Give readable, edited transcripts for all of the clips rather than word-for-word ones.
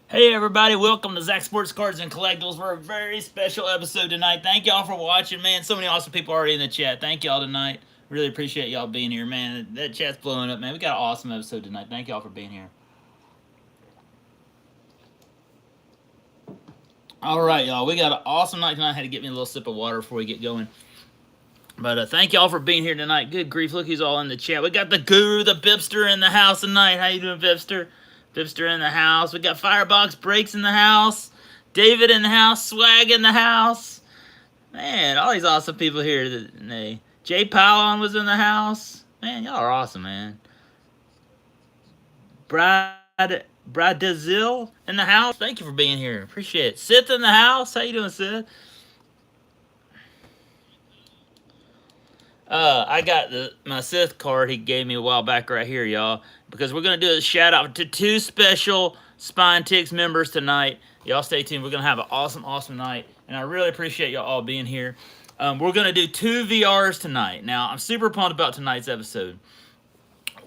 Hey everybody, welcome to Zach Sports Cards and Collectibles for a very special episode tonight. Thank y'all for watching, man. So many awesome people already in the chat. Thank y'all tonight. Really appreciate y'all being here, man. That chat's blowing up, man. We got an awesome episode tonight. Thank y'all for being here. All right, y'all. We got an awesome night tonight. I had to get me a little sip of water before we get going. But thank y'all for being here tonight. Good grief, look who's all in the chat. We got the guru, the Bipster in the house tonight. How you doing, Bipster? Bipster in the house. We got Fyer Box Breaks in the house. David in the house. Swag in the house. Man, all these awesome people here today. Jay Powlon was in the house. Man, y'all are awesome, man. Brad Dazil in the house. Thank you for being here. Appreciate it. Sith in the house. How you doing, Sith? I got my Sith card he gave me a while back right here, y'all. Because we're gonna do a shout out to two special Spine Ticks members tonight. Y'all stay tuned. We're gonna have an awesome, awesome night, and I really appreciate y'all all being here. We're gonna do two VRs tonight. Now I'm super pumped about tonight's episode.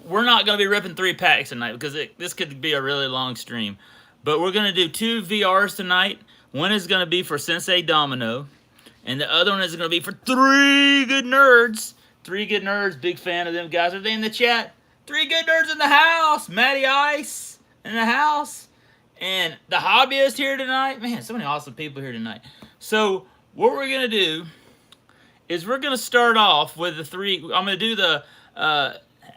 We're not gonna be ripping 3 packs tonight because this could be a really long stream, but we're gonna do two VRs tonight. One is gonna be for Sensei Domino, and the other one is going to be for Three Good Nerds. Three Good Nerds, big fan of them guys. Are they in the chat? Three Good Nerds in the house. Matty Ice in the house. And the hobbyist here tonight. Man, so many awesome people here tonight. So, what we're going to do is we're going to start off with the three. I'm going to do the.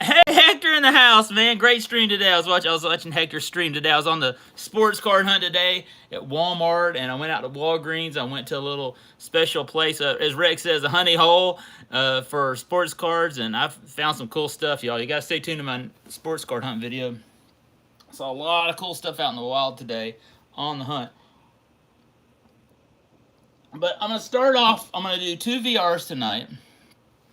Hey, Hector in the house, man. Great stream today. I was watching Hector's stream today. I was on the sports card hunt today at Walmart, and I went out to Walgreens. I went to a little special place, as Rex says, a honey hole for sports cards, and I found some cool stuff, y'all. You got to stay tuned to my sports card hunt video. Saw a lot of cool stuff out in the wild today on the hunt. But I'm going to start off. I'm going to do two VRs tonight.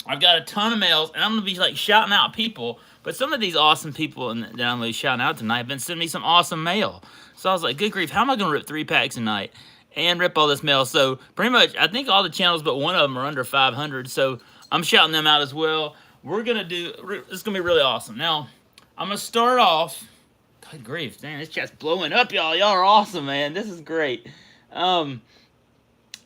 I've got a ton of mails, and I'm going to be like shouting out people. But some of these awesome people that I'm going to be shouting out tonight have been sending me some awesome mail. So I was like, good grief, how am I going to rip 3 packs tonight and rip all this mail? So pretty much, I think all the channels but one of them are under 500. So I'm shouting them out as well. We're going to do, it's going to be really awesome. Now, I'm going to start off. Good grief, man, this chat's blowing up, y'all. Y'all are awesome, man. This is great. I'm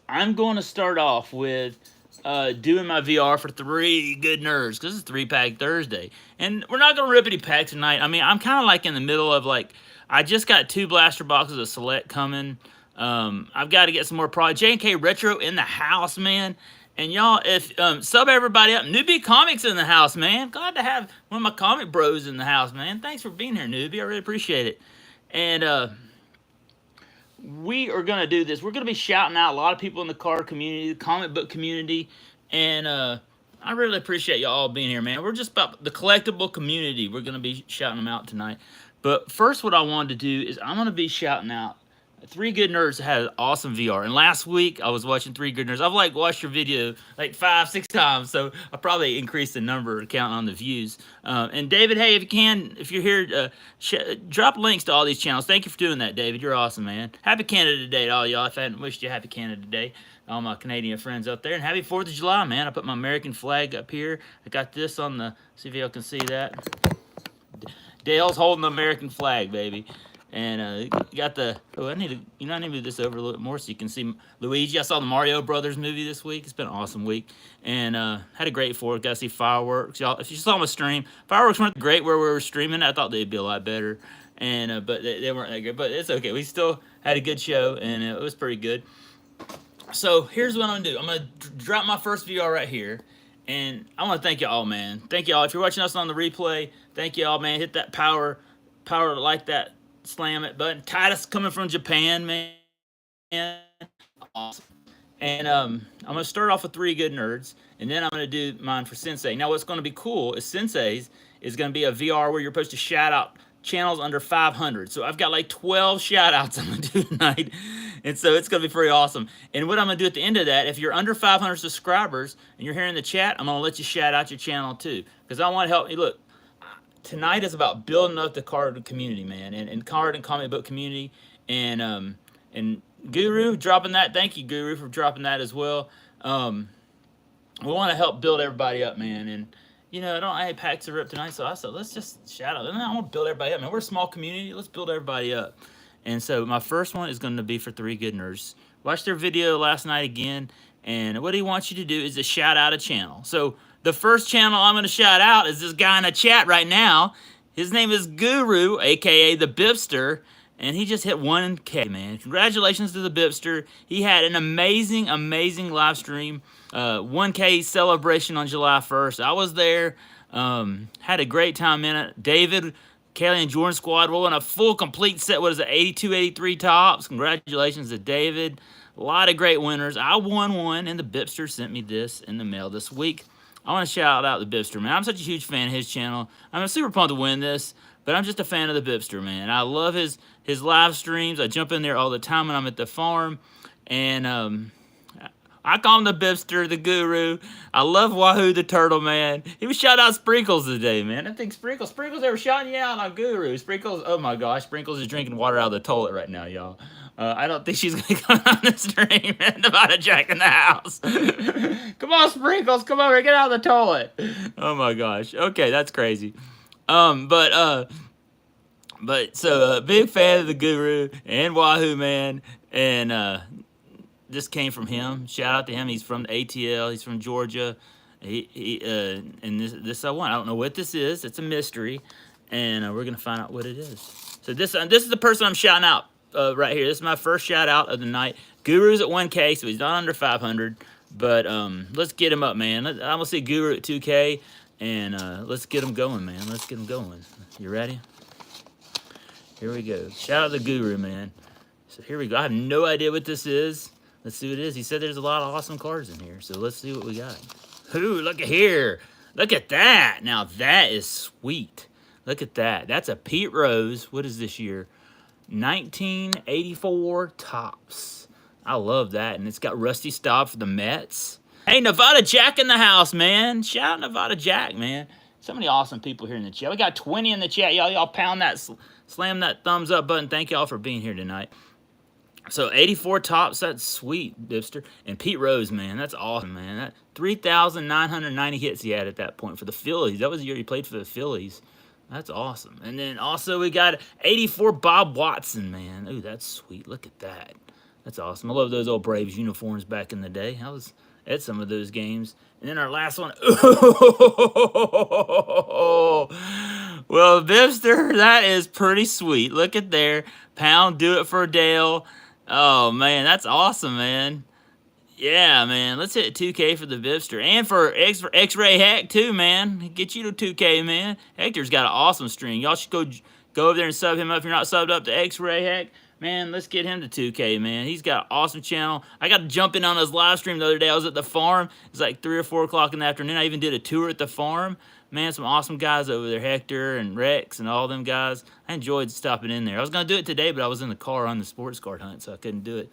going to start off with doing my VR for Three Good Nerds, because it's 3 pack Thursday. And we're not going to rip any packs tonight. I mean, I'm kind of like in the middle of like, I just got 2 blaster boxes of Select coming. I've got to get some more product. J&K Retro in the house, man. And y'all, if sub everybody up. Newbie Comics in the house, man. Glad to have one of my comic bros in the house, man. Thanks for being here, Newbie. I really appreciate it. And we are going to do this. We're going to be shouting out a lot of people in the card community, the comic book community, and I really appreciate y'all all being here, man. We're just about the collectible community. We're going to be shouting them out tonight. But first, what I wanted to do is I'm going to be shouting out Three Good Nerds had an awesome VR. And last week, I was watching Three Good Nerds. I've like watched your video like 5, 6 times, so I probably increased the number count on the views. And David, hey, if you can, if you're here, drop links to all these channels. Thank you for doing that, David. You're awesome, man. Happy Canada Day to all y'all. If I hadn't wished you happy Canada Day, all my Canadian friends out there. And happy 4th of July, man. I put my American flag up here. I got this on the, see if y'all can see that. Dale's holding the American flag, baby. And you got the, oh, I need to, I need to move this over a little bit more so you can see Luigi. I saw the Mario Brothers movie this week. It's been an awesome week. And had a great 4th. Got to see fireworks. Y'all, if you saw my stream, fireworks weren't great where we were streaming. I thought they'd be a lot better. And but they weren't that good. But it's okay. We still had a good show, and it was pretty good. So here's what I'm going to do. I'm going to drop my first VR right here. And I want to thank y'all, man. Thank y'all. If you're watching us on the replay, thank y'all, man. Hit that power like that. Slam it button. Titus coming from Japan, man. Awesome. And I'm going to start off with Three Good Nerds, and then I'm going to do mine for Sensei. Now, what's going to be cool is Sensei's is going to be a VR where you're supposed to shout out channels under 500. So I've got like 12 shout outs I'm going to do tonight. And so it's going to be pretty awesome. And what I'm going to do at the end of that, if you're under 500 subscribers and you're here in the chat, I'm going to let you shout out your channel too. Because I want to help you. Look, tonight is about building up the card community, man, and card and comic book community, and Guru dropping that. Thank you, Guru, for dropping that as well. We want to help build everybody up, man, and I don't have packs to rip tonight, so I said let's just shout out. I want to build everybody up, man. We're a small community. Let's build everybody up. And so my first one is going to be for Three Good Nerds. Watched their video last night again, and what he wants you to do is to shout out a channel. So the first channel I'm going to shout out is this guy in the chat right now. His name is Guru, aka the Bipster, and he just hit 1K, man. Congratulations to the Bipster. He had an amazing, amazing live stream. 1K celebration on July 1st. I was there. Had a great time in it. David, Kelly, and Jordan squad rolling a full complete set. What is it? 82, 83 tops. Congratulations to David. A lot of great winners. I won one, and the Bipster sent me this in the mail this week. I want to shout out the Bipster, man. I'm such a huge fan of his channel. I'm super pumped to win this, but I'm just a fan of the Bipster, man. I love his live streams. I jump in there all the time when I'm at the farm, and I call him the Bipster, the Guru. I love Wahoo, the Turtle, man. He was shouting out Sprinkles today, man. I think Sprinkles they were shouting you out on Guru. Sprinkles, oh my gosh, Sprinkles is drinking water out of the toilet right now, y'all. I don't think she's gonna come on the stream, man. About a Jack in the house. Come on, Sprinkles, come over, get out of the toilet. Oh my gosh. Okay, that's crazy. But so big fan of the Guru and Wahoo, man, and this came from him. Shout out to him. He's from the ATL. He's from Georgia. And this I won. I don't know what this is. It's a mystery, and we're gonna find out what it is. So this is the person I'm shouting out right here. This is my first shout out of the night. Guru's at 1K, so he's not under 500. But let's get him up, man. I'm gonna see Guru at 2K, and let's get him going, man. Let's get him going. You ready? Here we go. Shout out to Guru, man. So here we go. I have no idea what this is. Let's see what it is. He said there's a lot of awesome cards in here, so let's see what we got. Ooh, look at here. Look at that. Now that is sweet. Look at that. That's a Pete Rose. What is this year? 1984 tops. I love that. And it's got Rusty Staub for the Mets. Hey, Nevada Jack in the house, man. Shout out Nevada Jack, man. So many awesome people here in the chat. We got 20 in the chat. Y'all pound that, slam that thumbs up button. Thank y'all for being here tonight. So 84 tops, that's sweet, Bipster. And Pete Rose, man, that's awesome, man. That 3,990 hits he had at that point for the Phillies. That was the year he played for the Phillies. That's awesome. And then also we got 84 Bob Watson, man. Ooh, that's sweet. Look at that. That's awesome. I love those old Braves uniforms back in the day. I was at some of those games. And then our last one. Well, Bipster, that is pretty sweet. Look at there. Pound, do it for Dale. Oh, man, that's awesome, man. Yeah, man. Let's hit 2K for the Bipster. And for X-Ray Heck, too, man. Get you to 2K, man. Hector's got an awesome string. Y'all should go over there and sub him up if you're not subbed up to X-Ray Heck. Man, let's get him to 2K, man. He's got an awesome channel. I got to jump in on his live stream the other day. I was at the farm. It's like 3 or 4 o'clock in the afternoon. I even did a tour at the farm. Man, some awesome guys over there, Hector and Rex and all them guys. I enjoyed stopping in there. I was going to do it today, but I was in the car on the sports card hunt, so I couldn't do it.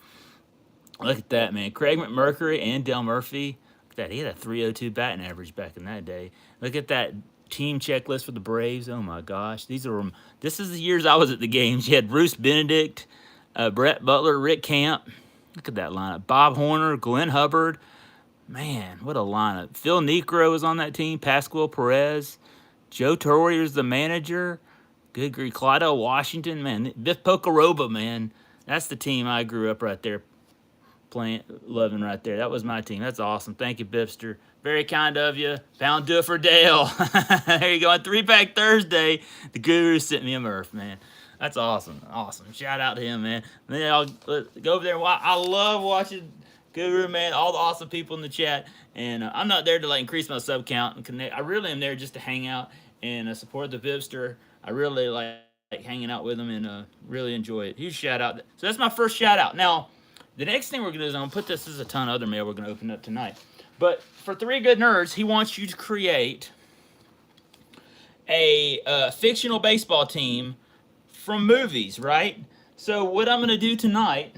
Look at that, man. Craig McMurray and Del Murphy. Look at that. He had a 302 batting average back in that day. Look at that team checklist for the Braves. Oh, my gosh. This is the years I was at the games. You had Bruce Benedict, Brett Butler, Rick Camp. Look at that lineup. Bob Horner, Glenn Hubbard. Man, what a lineup. Phil Necro was on that team. Pascual Perez. Joe Torre was the manager. Good grief. Clyde Washington, man. Biff Pocoroba, man. That's the team I grew up right there loving right there. That was my team. That's awesome. Thank you, Bipster. Very kind of you. Pound do it for Dale. There you go. On 3-Pack Thursday, the Guru sent me a Murph, man. That's awesome. Awesome. Shout out to him, man. And then I'll go over there and watch. I love watching Guru, man. All the awesome people in the chat. And I'm not there to like increase my sub count and connect. I really am there just to hang out and support the Bipster. I really like hanging out with him and really enjoy it. Huge shout out. So that's my first shout out. Now, the next thing we're going to do is I'm going to put this as a ton of other mail we're going to open up tonight. But for Three Good Nerds, he wants you to create a fictional baseball team from movies, right? So what I'm going to do tonight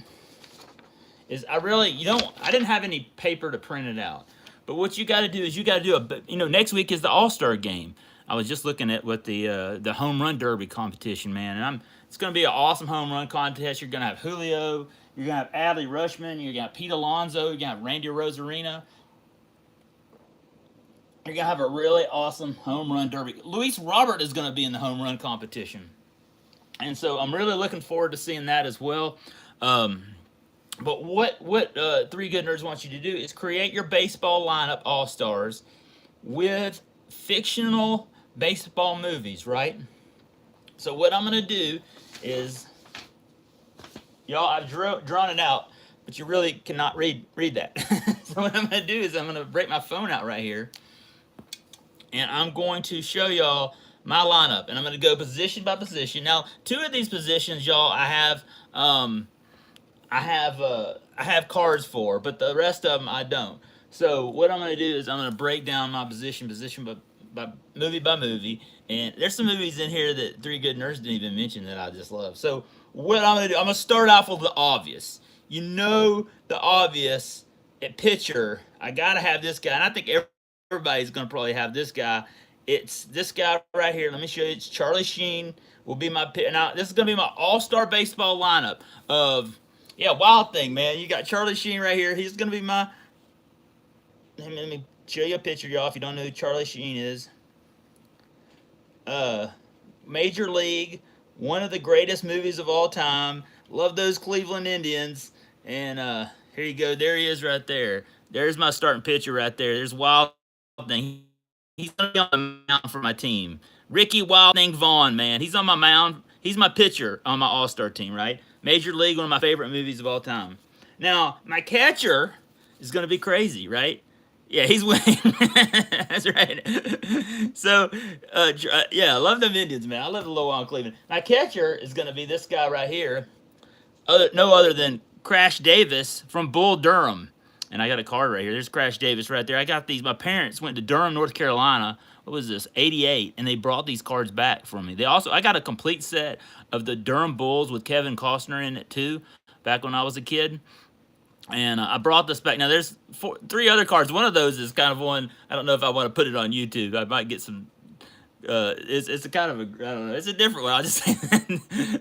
is I didn't have any paper to print it out. But what you got to do is you got to do next week is the All-Star game. I was just looking at what the home run derby competition, man, and it's going to be an awesome home run contest. You're going to have Julio, you're going to have Adley Rushman, you're going to have Pete Alonso, you're going to have Randy Rosarina. You're going to have a really awesome home run derby. Luis Robert is going to be in the home run competition. And so I'm really looking forward to seeing that as well. Um, but what Three Good Nerds wants you to do is create your baseball lineup all stars with fictional baseball movies, right? So what I'm gonna do is, y'all, I've drawn it out, but you really cannot read that. So what I'm gonna do is I'm gonna break my phone out right here, and I'm going to show y'all my lineup, and I'm gonna go position by position. Now, two of these positions, y'all, I have cards for, but the rest of them I don't. So what I'm gonna do is I'm gonna break down my position by movie, and there's some movies in here that Three Good Nerds didn't even mention that I just love. So what I'm gonna do, I'm gonna start off with the obvious. You know the obvious at pitcher. I gotta have this guy, and I think everybody's gonna probably have this guy. It's this guy right here. Let me show you. It's Charlie Sheen. Will be my pit. Now this is gonna be my all-star baseball lineup of, yeah, Wild Thing, man. You got Charlie Sheen right here. He's gonna be my. Let me show you a picture, y'all. If you don't know who Charlie Sheen is, uh, Major League, one of the greatest movies of all time. Love those Cleveland Indians. And here you go. There he is, right there. There's my starting pitcher right there. There's Wild Thing. He's gonna be on the mound for my team. Ricky Wild Thing Vaughn, man. He's on my mound. He's my pitcher on my All-Star team, right? Major League, one of my favorite movies of all time. Now, my catcher is gonna be crazy, right? Yeah, he's winning. That's right. So, yeah, I love them Indians, man. I love the low on Cleveland. My catcher is gonna be this guy right here, no other than Crash Davis from Bull Durham. And I got a card right here. There's Crash Davis right there. I got these. My parents went to Durham, North Carolina. What was this? 88, and they brought these cards back for me. I got a complete set of the Durham Bulls with Kevin Costner in it too, back when I was a kid. And I brought this back. Now there's three other cards. One of those is kind of one. I don't know if I want to put it on YouTube. I might get some. It's a kind of a, I don't know. It's a different one. I just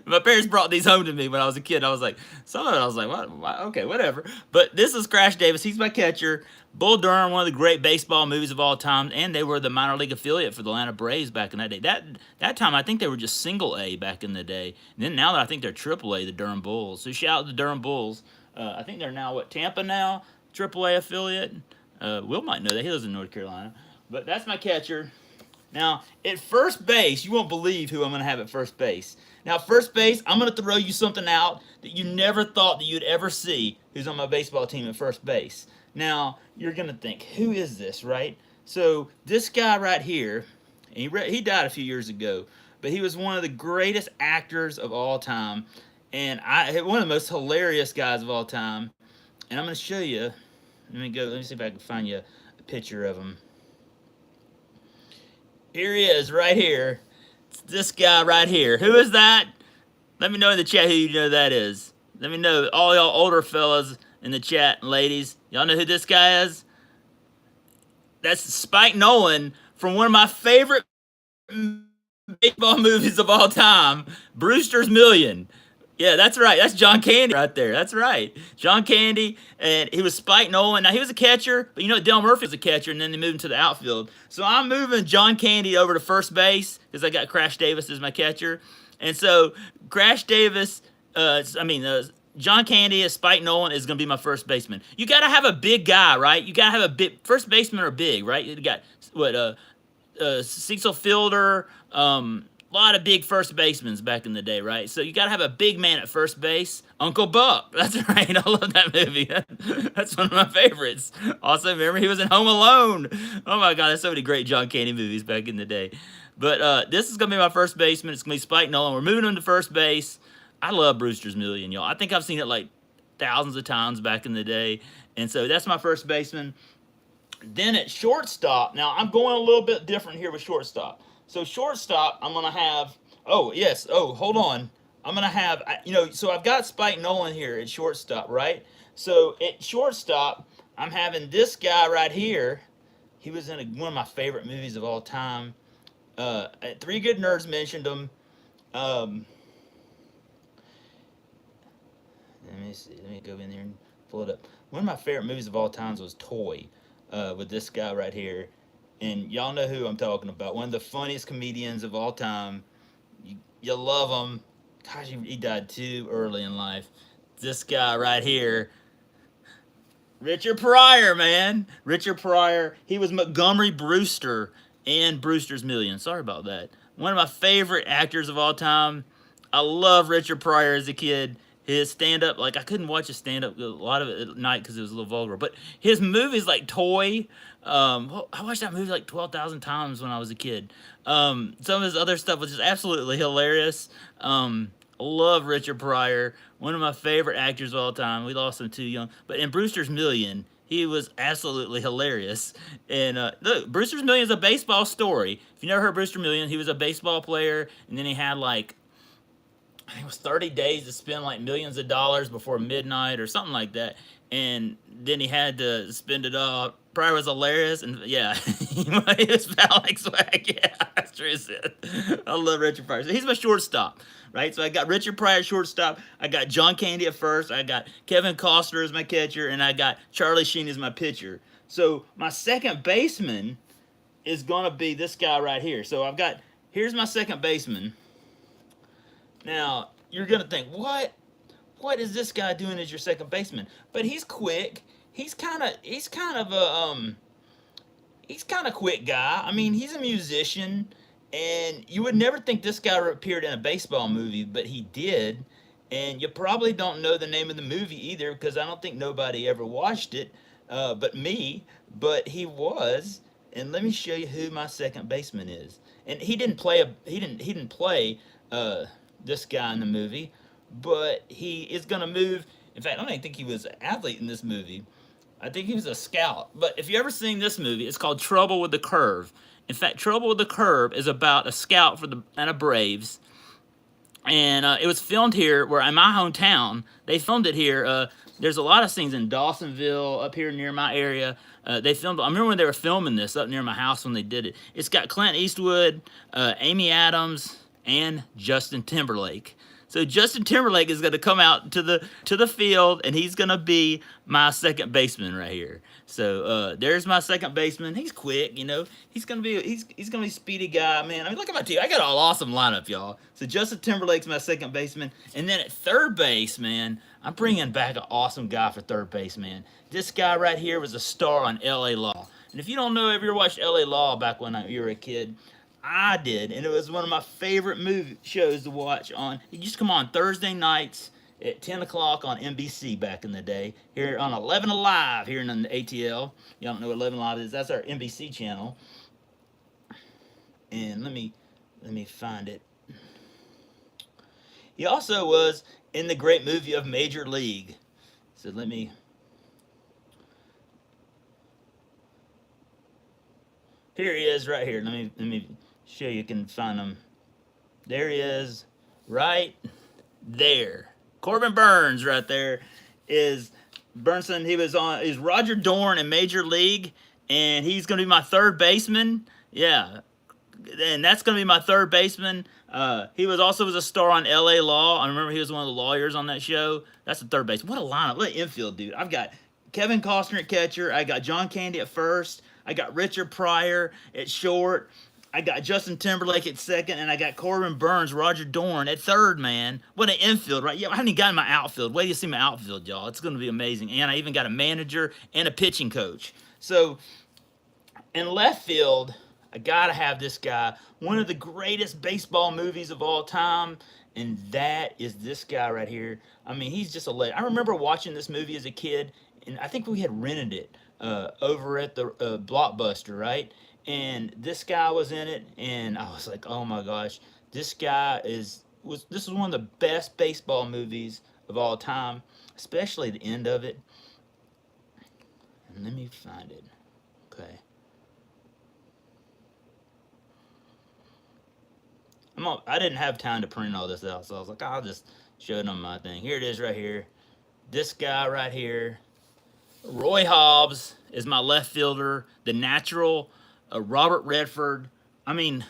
my parents brought these home to me when I was a kid. I was like, some of it I was like, what? Okay, whatever. But this is Crash Davis. He's my catcher. Bull Durham, one of the great baseball movies of all time, and they were the minor league affiliate for the Atlanta Braves back in that day. That time, I think they were just single A back in the day. And then now that I think they're triple A, the Durham Bulls. So shout out to the Durham Bulls. I think they're now Tampa now, triple A affiliate. Will might know that, he lives in North Carolina. But that's my catcher. Now, at first base, you won't believe who I'm going to have at first base. Now, first base, I'm going to throw you something out that you never thought that you'd ever see who's on my baseball team at first base. Now, you're going to think, who is this, right? So, this guy right here, he died a few years ago, but he was one of the greatest actors of all time, and one of the most hilarious guys of all time. And I'm going to show you, let me see if I can find you a picture of him. Here he is, right here. It's this guy right here. Who is that? Let me know in the chat who you know that is. Let me know, all y'all older fellas in the chat and ladies. Y'all know who this guy is? That's Spike Nolan from one of my favorite baseball movies of all time, Brewster's Million. Yeah, that's right. That's John Candy right there. That's right. John Candy, and he was Spike Nolan. Now, he was a catcher, but you know, Del Murphy was a catcher, and then they moved him to the outfield. So I'm moving John Candy over to first base because I got Crash Davis as my catcher. And so Crash Davis, John Candy as Spike Nolan is going to be my first baseman. You got to have a big guy, right? You got to have a big, first baseman are big, right? You got, Cecil Fielder, a lot of big first basemen back in the day, right? So you got to have a big man at first base. Uncle Buck. That's right. I love that movie. That's one of my favorites. Also, remember he was in Home Alone. Oh my God, there's so many great John Candy movies back in the day. But this is going to be my first baseman. It's going to be Spike Nolan. We're moving him to first base. I love Brewster's Million, y'all. I think I've seen it like thousands of times back in the day. And so that's my first baseman. Then at shortstop, now I'm going a little bit different here with shortstop. So shortstop, I'm going to have, hold on. I'm going to have, so I've got Spike Nolan here at shortstop, right? So at shortstop, I'm having this guy right here. He was in one of my favorite movies of all time. Three Good Nerds mentioned him. Let me see. Let me go in there and pull it up. One of my favorite movies of all times was Toy, with this guy right here. And y'all know who I'm talking about. One of the funniest comedians of all time. You love him. Gosh, he died too early in life. This guy right here, Richard Pryor, man. Richard Pryor. He was Montgomery Brewster in Brewster's Million. Sorry about that. One of my favorite actors of all time. I love Richard Pryor as a kid. His stand up, like, I couldn't watch his stand up a lot of it at night because it was a little vulgar. But his movies, like Toy, I watched that movie like 12,000 times when I was a kid. Some of his other stuff was just absolutely hilarious. I love Richard Pryor, one of my favorite actors of all time. We lost him too young. But in Brewster's Million, he was absolutely hilarious. And look, Brewster's Million is a baseball story. If you never heard Brewster Million, he was a baseball player, and then he had like, I think it was 30 days to spend like millions of dollars before midnight or something like that. And then he had to spend it all. Pryor was hilarious, and yeah, he was about like swag. Yeah, that's true. I love Richard Pryor. So he's my shortstop, right? So I got Richard Pryor shortstop. I got John Candy at first. I got Kevin Costner as my catcher, and I got Charlie Sheen as my pitcher. So my second baseman is gonna be this guy right here. So here's my second baseman. Now, you're going to think, what is this guy doing as your second baseman? But he's quick. He's kind of a quick guy. I mean, he's a musician, and you would never think this guy appeared in a baseball movie, but he did. And you probably don't know the name of the movie either, because I don't think nobody ever watched it, but me. But he was, and let me show you who my second baseman is. And he didn't play this guy in the movie, but he is going to move. In fact, I don't even think he was an athlete in this movie. I think he was a scout. But if you ever seen this movie, it's called Trouble with the Curve. In fact, Trouble with the Curve is about a scout for the Atlanta Braves. And it was filmed here, where in my hometown, they filmed it here. There's a lot of scenes in Dawsonville, up here near my area. They filmed. I remember when they were filming this up near my house when they did it. It's got Clint Eastwood, Amy Adams, and Justin Timberlake. So Justin Timberlake is going to come out to the field, and he's going to be my second baseman right here. So there's my second baseman. He's quick, you know. He's gonna be a speedy guy, man. I mean, look at my team. I got an awesome lineup, y'all. So Justin Timberlake's my second baseman, and then at third base, man, I'm bringing back an awesome guy for third base, man. This guy right here was a star on L.A. Law, and if you don't know, if you ever watched L.A. Law back when you were a kid, I did, and it was one of my favorite movie shows to watch on. It used to come on Thursday nights at 10 o'clock on NBC back in the day. Here on 11 Alive here in the ATL. You don't know what 11 Alive is? That's our NBC channel. And let me find it. He also was in the great movie of Major League. So let me. Here he is right here. Let me show you, can find him. There he is, right there. Corbin Burns right there is Burnson. Is Roger Dorn in Major League, and he's going to be my third baseman. Yeah, and that's going to be my third baseman. He was a star on L.A. Law. I remember he was one of the lawyers on that show. That's the third base. What a lineup. What an infield, dude. I've got Kevin Costner at catcher. I got John Candy at first. I got Richard Pryor at short. I got Justin Timberlake at second, and I got Corbin Burns, Roger Dorn at third, man. What an infield, right? Yeah, I haven't even gotten my outfield. Wait till you see my outfield, y'all. It's going to be amazing. And I even got a manager and a pitching coach. So, in left field, I got to have this guy. One of the greatest baseball movies of all time, and that is this guy right here. I mean, he's just a legend. I remember watching this movie as a kid, and I think we had rented it over at the Blockbuster, right? And this guy was in it, and I was like, oh my gosh, this guy this is one of the best baseball movies of all time, especially the end of it. And let me find it. Okay. I didn't have time to print all this out, so I was like, I'll just show them my thing. Here it is right here. This guy right here. Roy Hobbs is my left fielder, the natural. Robert Redford. I mean,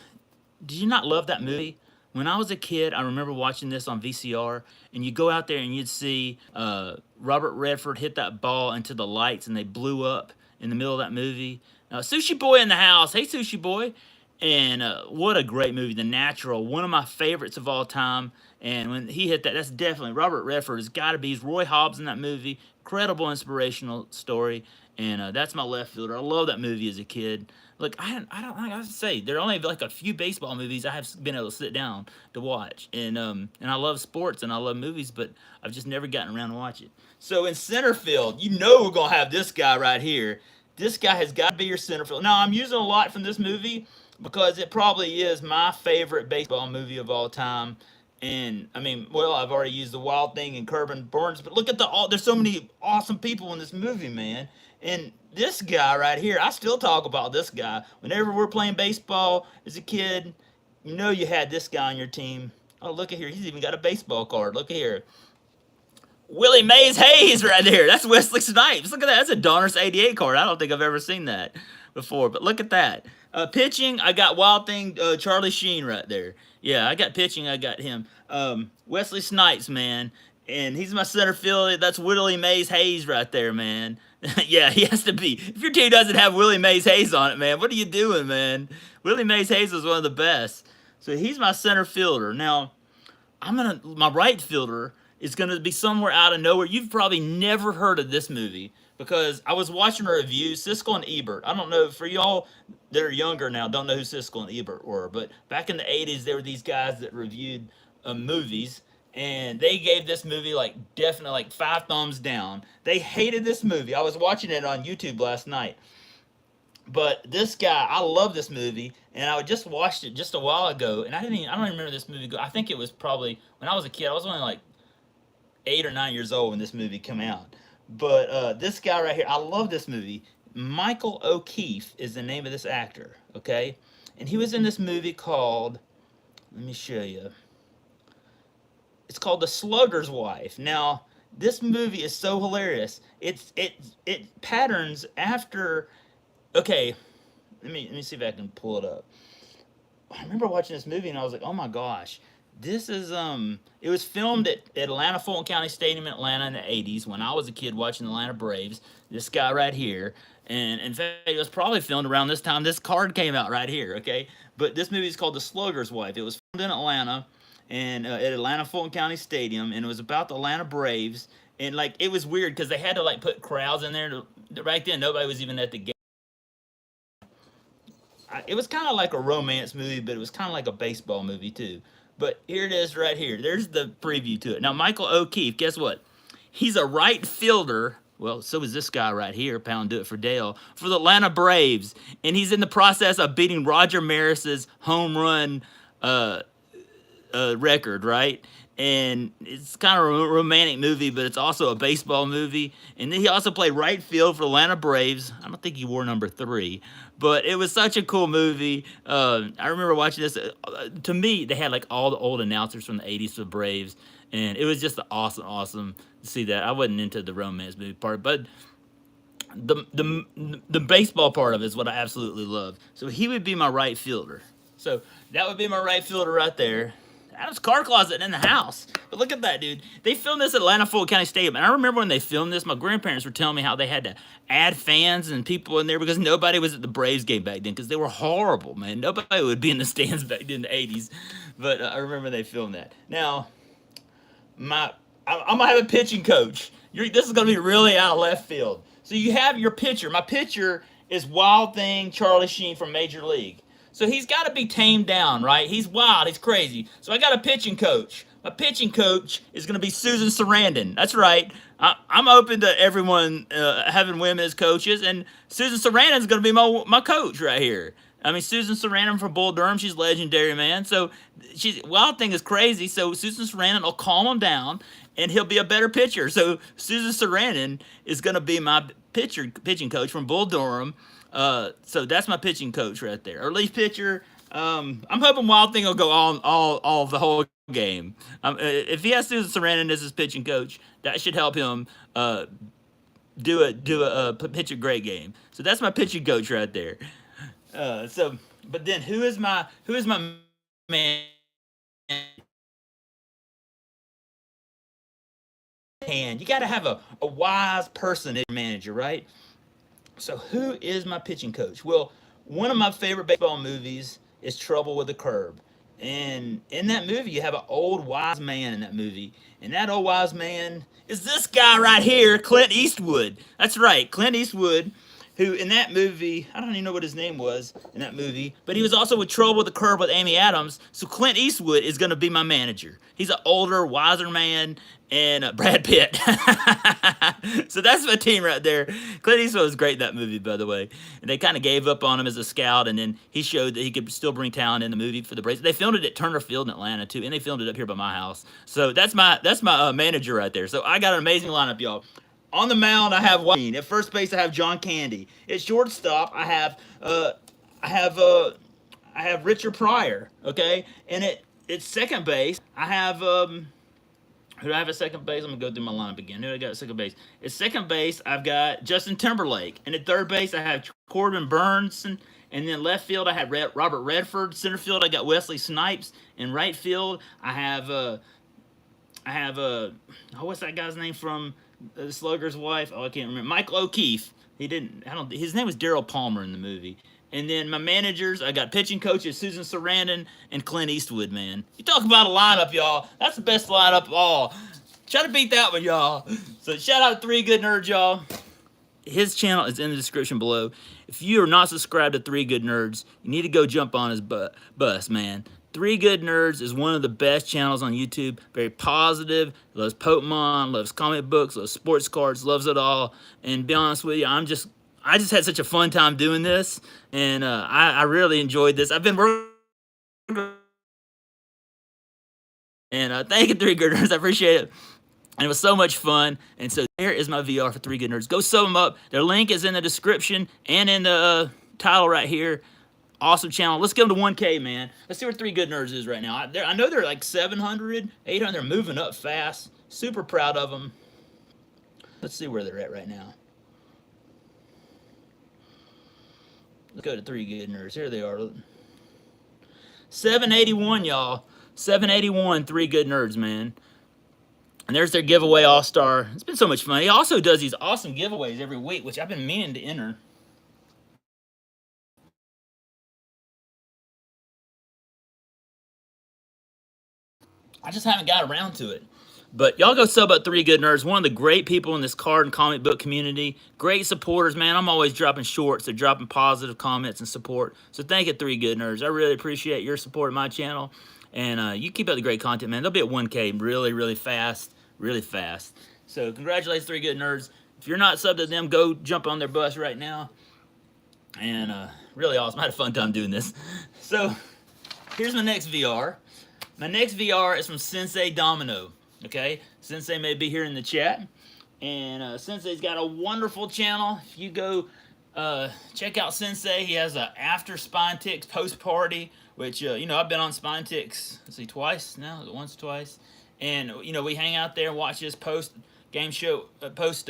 did you not love that movie? When I was a kid, I remember watching this on VCR, and you go out there and you'd see Robert Redford hit that ball into the lights, and they blew up in the middle of that movie. Sushi Boy in the house. Hey, Sushi Boy. And what a great movie, The Natural, one of my favorites of all time. And when he hit that, that's definitely Robert Redford has got to be. He's Roy Hobbs in that movie. Incredible, inspirational story. And that's my left fielder. I love that movie as a kid. Look, I don't like I have to say there are only like a few baseball movies I have been able to sit down to watch, and I love sports and I love movies, but I've just never gotten around to watch it. So in center field, you know we're gonna have this guy right here. This guy has got to be your center field. Now I'm using a lot from this movie because it probably is my favorite baseball movie of all time. And I mean, well, I've already used the Wild Thing and Corbin Burns, but look at the all. There's so many awesome people in this movie, man. And this guy right here, I still talk about this guy. Whenever we're playing baseball as a kid, you know you had this guy on your team. Oh, look at here. He's even got a baseball card. Look at here. Willie Mays Hayes right there. That's Wesley Snipes. Look at that. That's a Donruss 88 card. I don't think I've ever seen that before, but look at that. Pitching, I got Wild Thing, Charlie Sheen right there. Yeah, I got pitching. I got him. Wesley Snipes, man. And he's my center field. That's Willie Mays Hayes right there, man. Yeah, he has to be. If your team doesn't have Willie Mays Hayes on it, man, what are you doing, man? Willie Mays Hayes was one of the best. So he's my center fielder. Now, my right fielder is gonna be somewhere out of nowhere. You've probably never heard of this movie because I was watching a review, Siskel and Ebert. I don't know, for y'all that are younger now, don't know who Siskel and Ebert were, but back in the 80s, there were these guys that reviewed movies, and they gave this movie like definitely like 5 thumbs down. They hated this movie. I was watching it on YouTube last night. But this guy, I love this movie, and I just watched it just a while ago, and I don't even remember this movie. I think it was probably when I was a kid. I was only like 8 or 9 years old when this movie came out. But this guy right here, I love this movie. Michael O'Keefe is the name of this actor, okay? And he was in this movie called, let me show you. It's called The Slugger's Wife. Now, this movie is so hilarious. It patterns after. Okay, let me see if I can pull it up. I remember watching this movie and I was like, oh my gosh, this is it was filmed at Atlanta Fulton County Stadium in Atlanta in the 80s when I was a kid watching the Atlanta Braves. This guy right here, and in fact, it was probably filmed around this time this card came out right here. Okay, but this movie is called The Slugger's Wife. It was filmed in Atlanta and at Atlanta Fulton County Stadium, and it was about the Atlanta Braves. And like it was weird because they had to like put crowds in there. Back then, nobody was even at the game. It was kind of like a romance movie, but it was kind of like a baseball movie too. But here it is right here. There's the preview to it. Now, Michael O'Keefe, guess what? He's a right fielder. Well, so is this guy right here, Pound Do It for Dale, for the Atlanta Braves. And he's in the process of beating Roger Maris's home run record, right? And it's kind of a romantic movie, but it's also a baseball movie. And then he also played right field for the Atlanta Braves. I don't think he wore number 3, but it was such a cool movie. I remember watching this. To me, they had like all the old announcers from the 80s for the Braves, and it was just awesome to see that. I wasn't into the romance movie part, but the baseball part of it is what I absolutely love. So he would be my right fielder. So that would be my right fielder right there. Adam's car closet in the house. But look at that, dude. They filmed this at Atlanta Fulton County Stadium. And I remember when they filmed this, my grandparents were telling me how they had to add fans and people in there because nobody was at the Braves game back then because they were horrible, man. Nobody would be in the stands back then in the 80s. But I remember they filmed that. Now, I'm going to have a pitching coach. This is going to be really out of left field. So you have your pitcher. My pitcher is Wild Thing Charlie Sheen from Major League. So he's got to be tamed down, right? He's wild. He's crazy. So I got a pitching coach. My pitching coach is going to be Susan Sarandon. That's right. I'm open to everyone having women as coaches, and Susan Sarandon is going to be my coach right here. I mean, Susan Sarandon from Bull Durham, she's legendary, man. So Wild Thing is crazy. So Susan Sarandon will calm him down, and he'll be a better pitcher. So Susan Sarandon is going to be my pitching coach from Bull Durham. So that's my pitching coach right there. Or relief pitcher. I'm hoping Wild Thing will go all the whole game. If he has Susan Sarandon as his pitching coach, that should help him pitch a great game. So that's my pitching coach right there. But then who is my man? And you got to have a wise person as your manager, right? So who is my pitching coach? Well, one of my favorite baseball movies is Trouble with the Curve. And in that movie, you have an old wise man in that movie. And that old wise man is this guy right here, Clint Eastwood. That's right, Clint Eastwood, who in that movie, I don't even know what his name was in that movie, but he was also with Trouble with the Curb with Amy Adams. So Clint Eastwood is going to be my manager. He's an older, wiser man, and Brad Pitt. So that's my team right there. Clint Eastwood was great in that movie, by the way. And they kind of gave up on him as a scout, and then he showed that he could still bring talent in the movie for the Braves. They filmed it at Turner Field in Atlanta too, and they filmed it up here by my house. So that's my manager right there. So I got an amazing lineup, y'all. On the mound, I have Wayne. At first base, I have John Candy. At shortstop, I have I have Richard Pryor. Okay, and at second base, I have who do I have at second base? I'm gonna go through my lineup again. Who do I got at second base? At second base, I've got Justin Timberlake, and at third base, I have Corbin Burns, and then left field, I have Robert Redford. Center field, I got Wesley Snipes. In right field, I have what's that guy's name from the Slugger's wife? Oh, I can't remember. Michael O'Keefe. He didn't. I don't. His name was Darrell Palmer in the movie. And then my managers, I got pitching coaches Susan Sarandon and Clint Eastwood. Man, you talk about a lineup, y'all. That's the best lineup of all. Try to beat that one, y'all. So shout out to Three Good Nerds, y'all. His channel is in the description below. If you are not subscribed to Three Good Nerds, you need to go jump on his bus, man. Three Good Nerds is one of the best channels on YouTube. Very positive, loves Pokemon, loves comic books, loves sports cards, loves it all. And to be honest with you, I just had such a fun time doing this, and I really enjoyed this. I've been working, and thank you, Three Good Nerds. I appreciate it. And it was so much fun. And so there is my VR for Three Good Nerds. Go sub them up. Their link is in the description and in the title right here. Awesome channel. Let's get them to 1K, man. Let's see where Three Good Nerds is right now. I know they're like 700, 800. They're moving up fast. Super proud of them. Let's see where they're at right now. Let's go to Three Good Nerds. Here they are. 781, y'all. 781 Three Good Nerds, man. And there's their giveaway all-star. It's been so much fun. He also does these awesome giveaways every week, which I've been meaning to enter. I just haven't got around to it. But y'all go sub up Three Good Nerds. One of the great people in this card and comic book community. Great supporters, man. I'm always dropping shorts. They're dropping positive comments and support. So thank you, Three Good Nerds. I really appreciate your support of my channel. And you keep up the great content, man. They'll be at 1K really, really fast. Really fast. So congratulations, Three Good Nerds. If you're not subbed to them, go jump on their bus right now. And really awesome. I had a fun time doing this. So here's my next VR. My next VR is from Sensei Domino. Okay, Sensei may be here in the chat, and Sensei's got a wonderful channel. If you go check out Sensei, he has a after Spine Ticks post party, which you know, I've been on Spine Ticks, let's see, twice now, once, twice, and you know, we hang out there and watch this post game show, post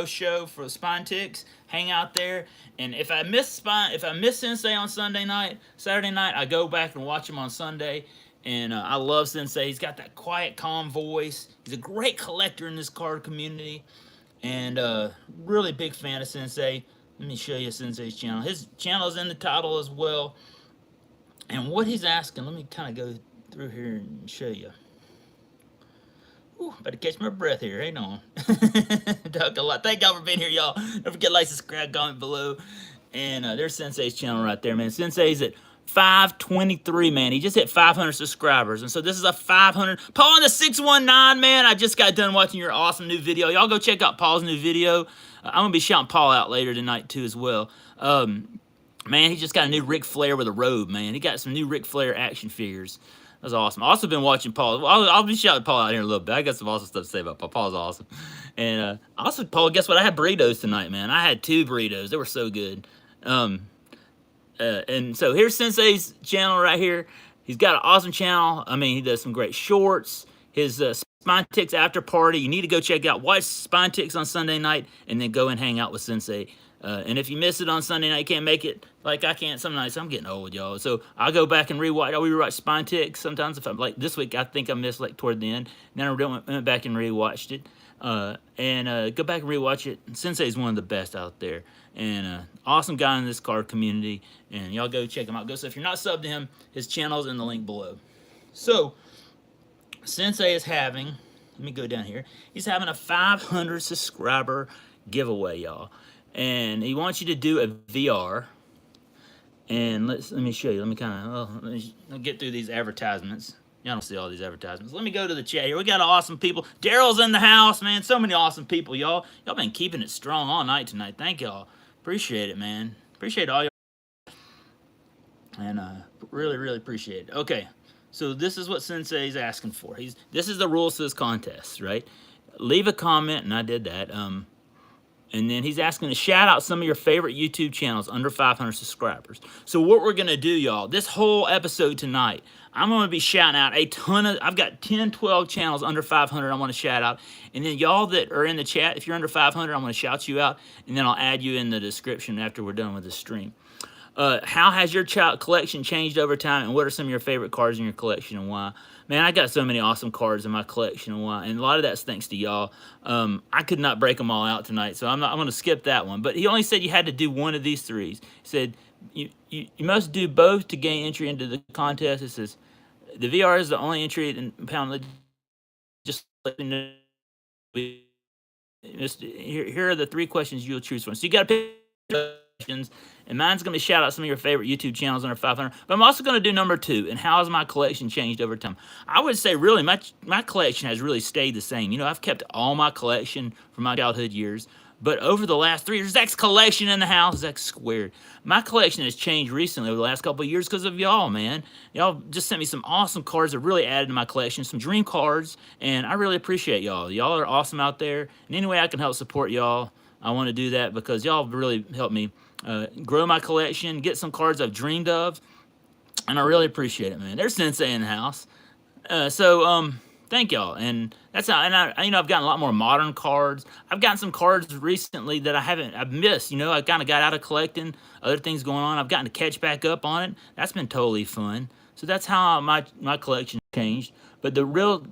show for the Spine Ticks. Hang out there, and if I miss Sensei on Saturday night, I go back and watch him on Sunday. And I love Sensei. He's got that quiet, calm voice. He's a great collector in this card community. And really big fan of Sensei. Let me show you Sensei's channel. His channel is in the title as well. And what he's asking, let me kind of go through here and show you. Ooh, better catch my breath here. Hang on. Talk a lot. Thank y'all for being here, y'all. Don't forget to like, subscribe, comment below. And there's Sensei's channel right there, man. Sensei's at 523, man. He just hit 500 subscribers. And so this is a 500. Paul in the 619, man. I just got done watching your awesome new video. Y'all go check out Paul's new video. I'm going to be shouting Paul out later tonight, too, as well. Man, he just got a new Ric Flair with a robe, man. He got some new Ric Flair action figures. That's awesome. I've also been watching Paul. I'll be shouting Paul out here in a little bit. I got some awesome stuff to say about Paul. Paul's awesome. And also, Paul, guess what? I had burritos tonight, man. I had 2 burritos. They were so good. And so here's Sensei's channel right here. He's got an awesome channel. I mean, he does some great shorts. His Spine Ticks after party. You need to go check out. Watch Spine Ticks on Sunday night, and then go and hang out with Sensei And if you miss it on Sunday night, you can't make it, like I can't some nights. I'm getting old, y'all. So I'll go back and rewatch. I'll rewatch Spine Ticks sometimes. If I'm like this week, I think I missed like toward the end. Then I went back and rewatched it. And go back and rewatch it. Sensei's one of the best out there. And awesome guy in this card community. And y'all go check him out. So if you're not subbed to him, his channel's in the link below. So Sensei is having, let me go down here. He's having a 500 subscriber giveaway, y'all. And he wants you to do a VR. And let me show you. Let me kind of let me get through these advertisements. Y'all don't see all these advertisements. Let me go to the chat here. We got awesome people. Darrell's in the house, man. So many awesome people, y'all. Y'all been keeping it strong all night tonight. Thank y'all. Appreciate it, man. Appreciate all y'all. And really, really appreciate it. Okay. So this is what Sensei's asking for. This is the rules to this contest, right? Leave a comment, and I did that. And then he's asking to shout out some of your favorite YouTube channels under 500 subscribers. So what we're going to do, y'all, this whole episode tonight, I'm going to be shouting out a ton of, I've got 10, 12 channels under 500 I want to shout out. And then y'all that are in the chat, if you're under 500, I'm going to shout you out. And then I'll add you in the description after we're done with the stream. How has your collection changed over time, and what are some of your favorite cards in your collection and why? Man, I got so many awesome cards in my collection and why, and a lot of that's thanks to y'all. I could not break them all out tonight, so I'm going to skip that one. But he only said you had to do one of these threes. He said you must do both to gain entry into the contest. It says the VR is the only entry in pound. Just let me know. Here are the 3 questions you'll choose from. So you got to pick questions. And mine's going to be shout out some of your favorite YouTube channels under 500. But I'm also going to do number 2. And how has my collection changed over time? I would say really my collection has really stayed the same. You know, I've kept all my collection from my childhood years. But over the last 3 years, Zach's collection in the house, Zach squared. My collection has changed recently over the last couple of years because of y'all, man. Y'all just sent me some awesome cards that really added to my collection, some dream cards. And I really appreciate y'all. Y'all are awesome out there. And any way I can help support y'all, I want to do that because y'all really helped me grow my collection, get some cards I've dreamed of, and I really appreciate it, man. There's Sensei in the house. Thank y'all, and that's how. And I've gotten a lot more modern cards. I've gotten some cards recently that I've missed. You know, I kind of got out of collecting, other things going on. I've gotten to catch back up on it. That's been totally fun. So that's how my collection changed. But the real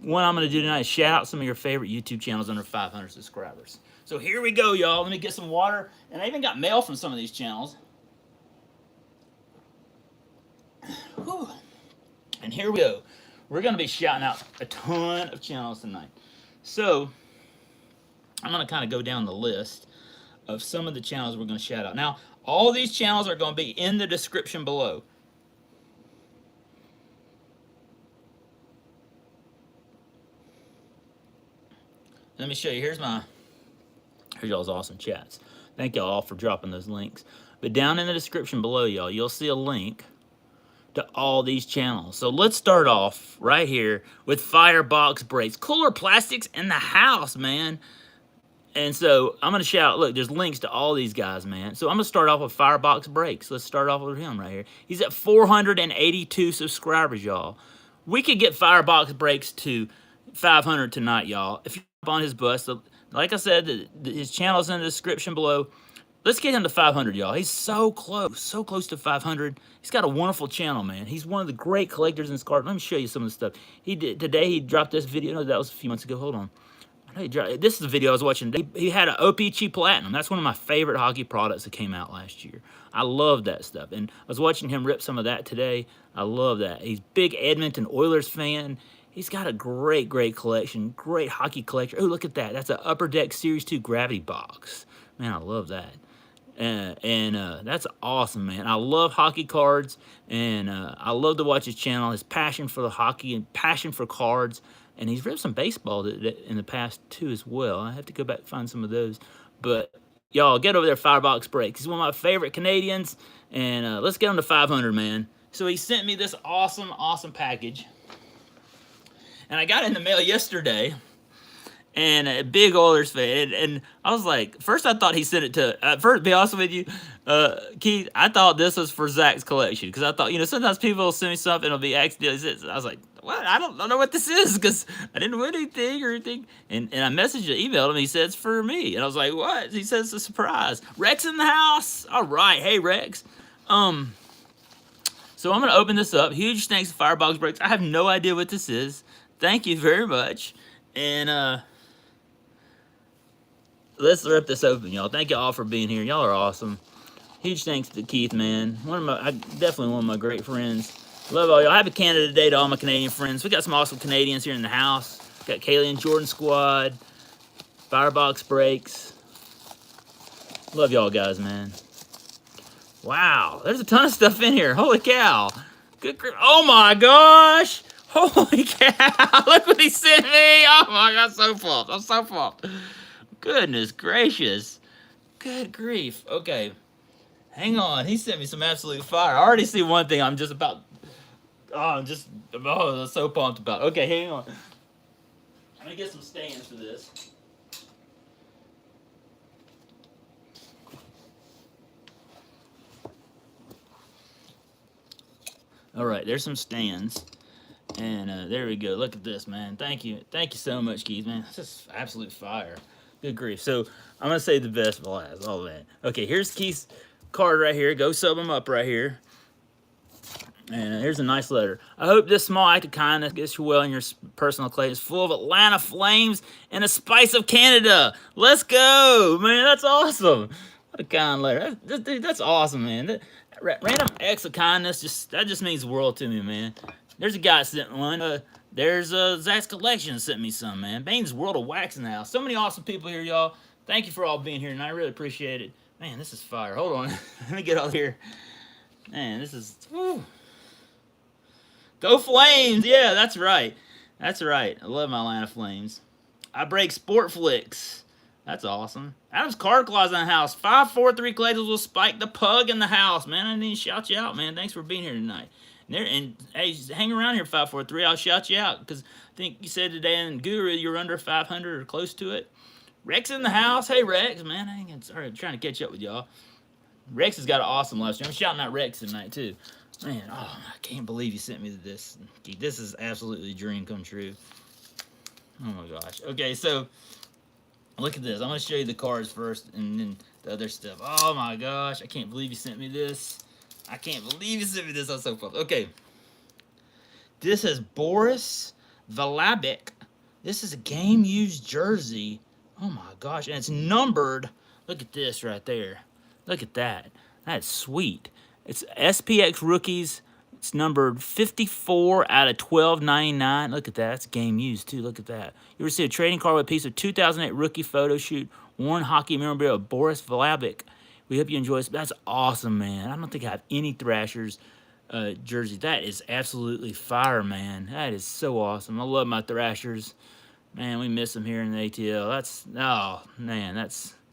one I'm going to do tonight is shout out some of your favorite YouTube channels under 500 subscribers. So here we go, y'all. Let me get some water. And I even got mail from some of these channels. Whew. And here we go. We're going to be shouting out a ton of channels tonight. So I'm going to kind of go down the list of some of the channels we're going to shout out. Now, all these channels are going to be in the description below. Let me show you. Here's y'all's awesome chats. Thank y'all all for dropping those links. But down in the description below, y'all, you'll see a link to all these channels. So let's start off right here with Fyer Box Breaks. Cooler plastics in the house, man. And so I'm going to shout, look, there's links to all these guys, man. So I'm going to start off with Fyer Box Breaks. Let's start off with him right here. He's at 482 subscribers, y'all. We could get Fyer Box Breaks to 500 tonight, y'all. If you're up on his bus, so, like I said, his channel's in the description below. Let's get him to 500, y'all. He's so close to 500. He's got a wonderful channel, man. He's one of the great collectors in this card. Let me show you some of the stuff. He did today. He dropped this video. No, that was a few months ago. Hold on. I know he dropped, this is the video I was watching. He had an OPC Platinum. That's one of my favorite hockey products that came out last year. I love that stuff. And I was watching him rip some of that today. I love that. He's a big Edmonton Oilers fan. He's got a great collection. Great hockey collector. Oh, look at that. That's an Upper Deck Series 2 Gravity Box. Man, I love that. That's awesome, man. I love hockey cards, and I love to watch his channel. His passion for the hockey and passion for cards, and he's ripped some baseball in the past too as well. I have to go back and find some of those. But y'all, get over there, Fyer Box Breaks. He's one of my favorite Canadians, and let's get him to 500, man. So he sent me this awesome package, and I got it in the mail yesterday. And a big Oilers fan, and I was like, first I thought he sent it to, first, to be honest with you, Keith, I thought this was for Zach's collection, because I thought, you know, sometimes people will send me something, it'll be accidentally, I was like, what? I don't know what this is because I didn't win anything or anything. And I messaged him, emailed him. He said it's for me, and I was like, what? He says it's a surprise. Rex in the house. All right, hey Rex. So I'm gonna open this up. Huge thanks to Fyer Box Breaks. I have no idea what this is. Thank you very much. And let's rip this open, y'all. Thank you all for being here. Y'all are awesome. Huge thanks to Keith, man. Definitely one of my great friends. Love all y'all. Happy Canada Day to all my Canadian friends. We got some awesome Canadians here in the house. Got Kaylee and Jordan Squad. Fyer Box Breaks. Love y'all guys, man. Wow, there's a ton of stuff in here. Holy cow. Good. Oh my gosh. Holy cow. Look what he sent me. Oh my God, so pumped. I'm so pumped. Goodness gracious. Good grief. Okay. Hang on. He sent me some absolute fire. I already see one thing I'm just about. I'm so pumped about. Okay, hang on. I'm going to get some stands for this. All right, there's some stands. And there we go. Look at this, man. Thank you. Thank you so much, Keith, man. This is absolute fire. Good grief. So I'm going to say the best for last. All that. Okay, here's Keith's card right here. Go sub him up right here. And here's a nice letter. I hope this small act of kindness gets you well in your personal clay. It's full of Atlanta flames and a spice of Canada. Let's go, man. That's awesome. What a kind letter. That's awesome, man. That random acts of kindness, that just means the world to me, man. There's a guy that sent one. There's Zach's Collection sent me some, man. Bane's World of Wax in the house. So many awesome people here, y'all. Thank you for all being here, and I really appreciate it. Man, this is fire. Hold on. Let me get out here. Man, this is... Whew. Go Flames! Yeah, that's right. That's right. I love my Atlanta Flames. I break Sport Flicks. That's awesome. Adam's Card Closet in the house. 543 Collectibles will Spike the Pug in the house. Man, I need to shout you out, man. Thanks for being here tonight. And hey, hang around here, 543. I'll shout you out because I think you said today in Guru you're under 500 or close to it. Rex in the house. Hey, Rex, man. I ain't sorry, trying to catch up with y'all. Rex has got an awesome live stream. I'm shouting out Rex tonight, too. Man, oh, I can't believe you sent me this. This is absolutely a dream come true. Oh, my gosh. Okay, so look at this. I'm going to show you the cards first and then the other stuff. Oh, my gosh. I can't believe you sent me this. I can't believe you sent me this. I'm so pumped. Okay. This is Boris Valabic. This is a game-used jersey. Oh, my gosh. And it's numbered. Look at this right there. Look at that. That's sweet. It's SPX Rookies. It's numbered 54 out of 1299. Look at that. That's game used, too. Look at that. You receive a trading card with a piece of 2008 rookie photo shoot, worn hockey memorabilia of Boris Valabic. We hope you enjoy this. That's awesome, man. I don't think I have any Thrashers jersey. That is absolutely fire, man. That is so awesome. I love my Thrashers. Man, we miss them here in the ATL. Oh, man,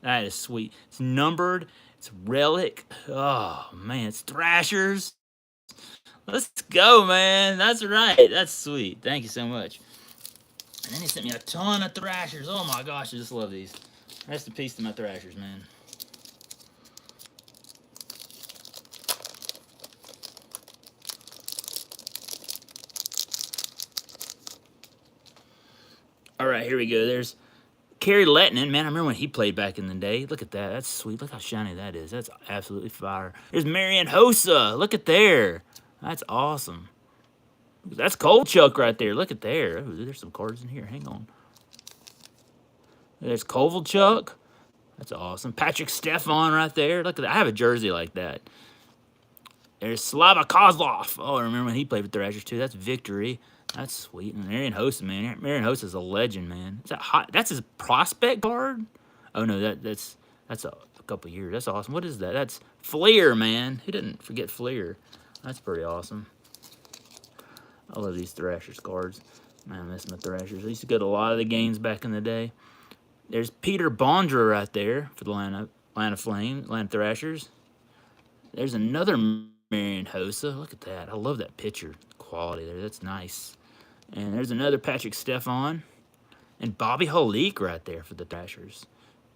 that is sweet. It's numbered. It's Relic. Oh, man, it's Thrashers. Let's go, man. That's right. That's sweet. Thank you so much. And then he sent me a ton of Thrashers. Oh, my gosh, I just love these. Rest in peace to my Thrashers, man. All right, here we go. There's Kerry Lettinen. Man, I remember when he played back in the day. Look at that. That's sweet. Look how shiny that is. That's absolutely fire. There's Marian Hossa. Look at there. That's awesome. That's Kovalchuk right there. Look at there. Ooh, there's some cards in here. Hang on. There's Kovalchuk. That's awesome. Patrick Stefan right there. Look at that. I have a jersey like that. There's Slava Kozlov. Oh, I remember when he played for Thrashers too. That's Victory. That's sweet. And Marian Hossa, man. Marian Hossa is a legend, man. Is that hot? That's his prospect card? Oh, no, that's a couple years. That's awesome. What is that? That's Fleer, man. Who didn't forget Fleer? That's pretty awesome. I love these Thrashers cards. Man, I miss my Thrashers. I used to go to a lot of the games back in the day. There's Peter Bondra right there for the Atlanta Flame, Atlanta Thrashers. There's another Marian Hossa. Look at that. I love that picture quality there. That's nice. And there's another Patrick Stefan. And Bobby Holik right there for the Thrashers.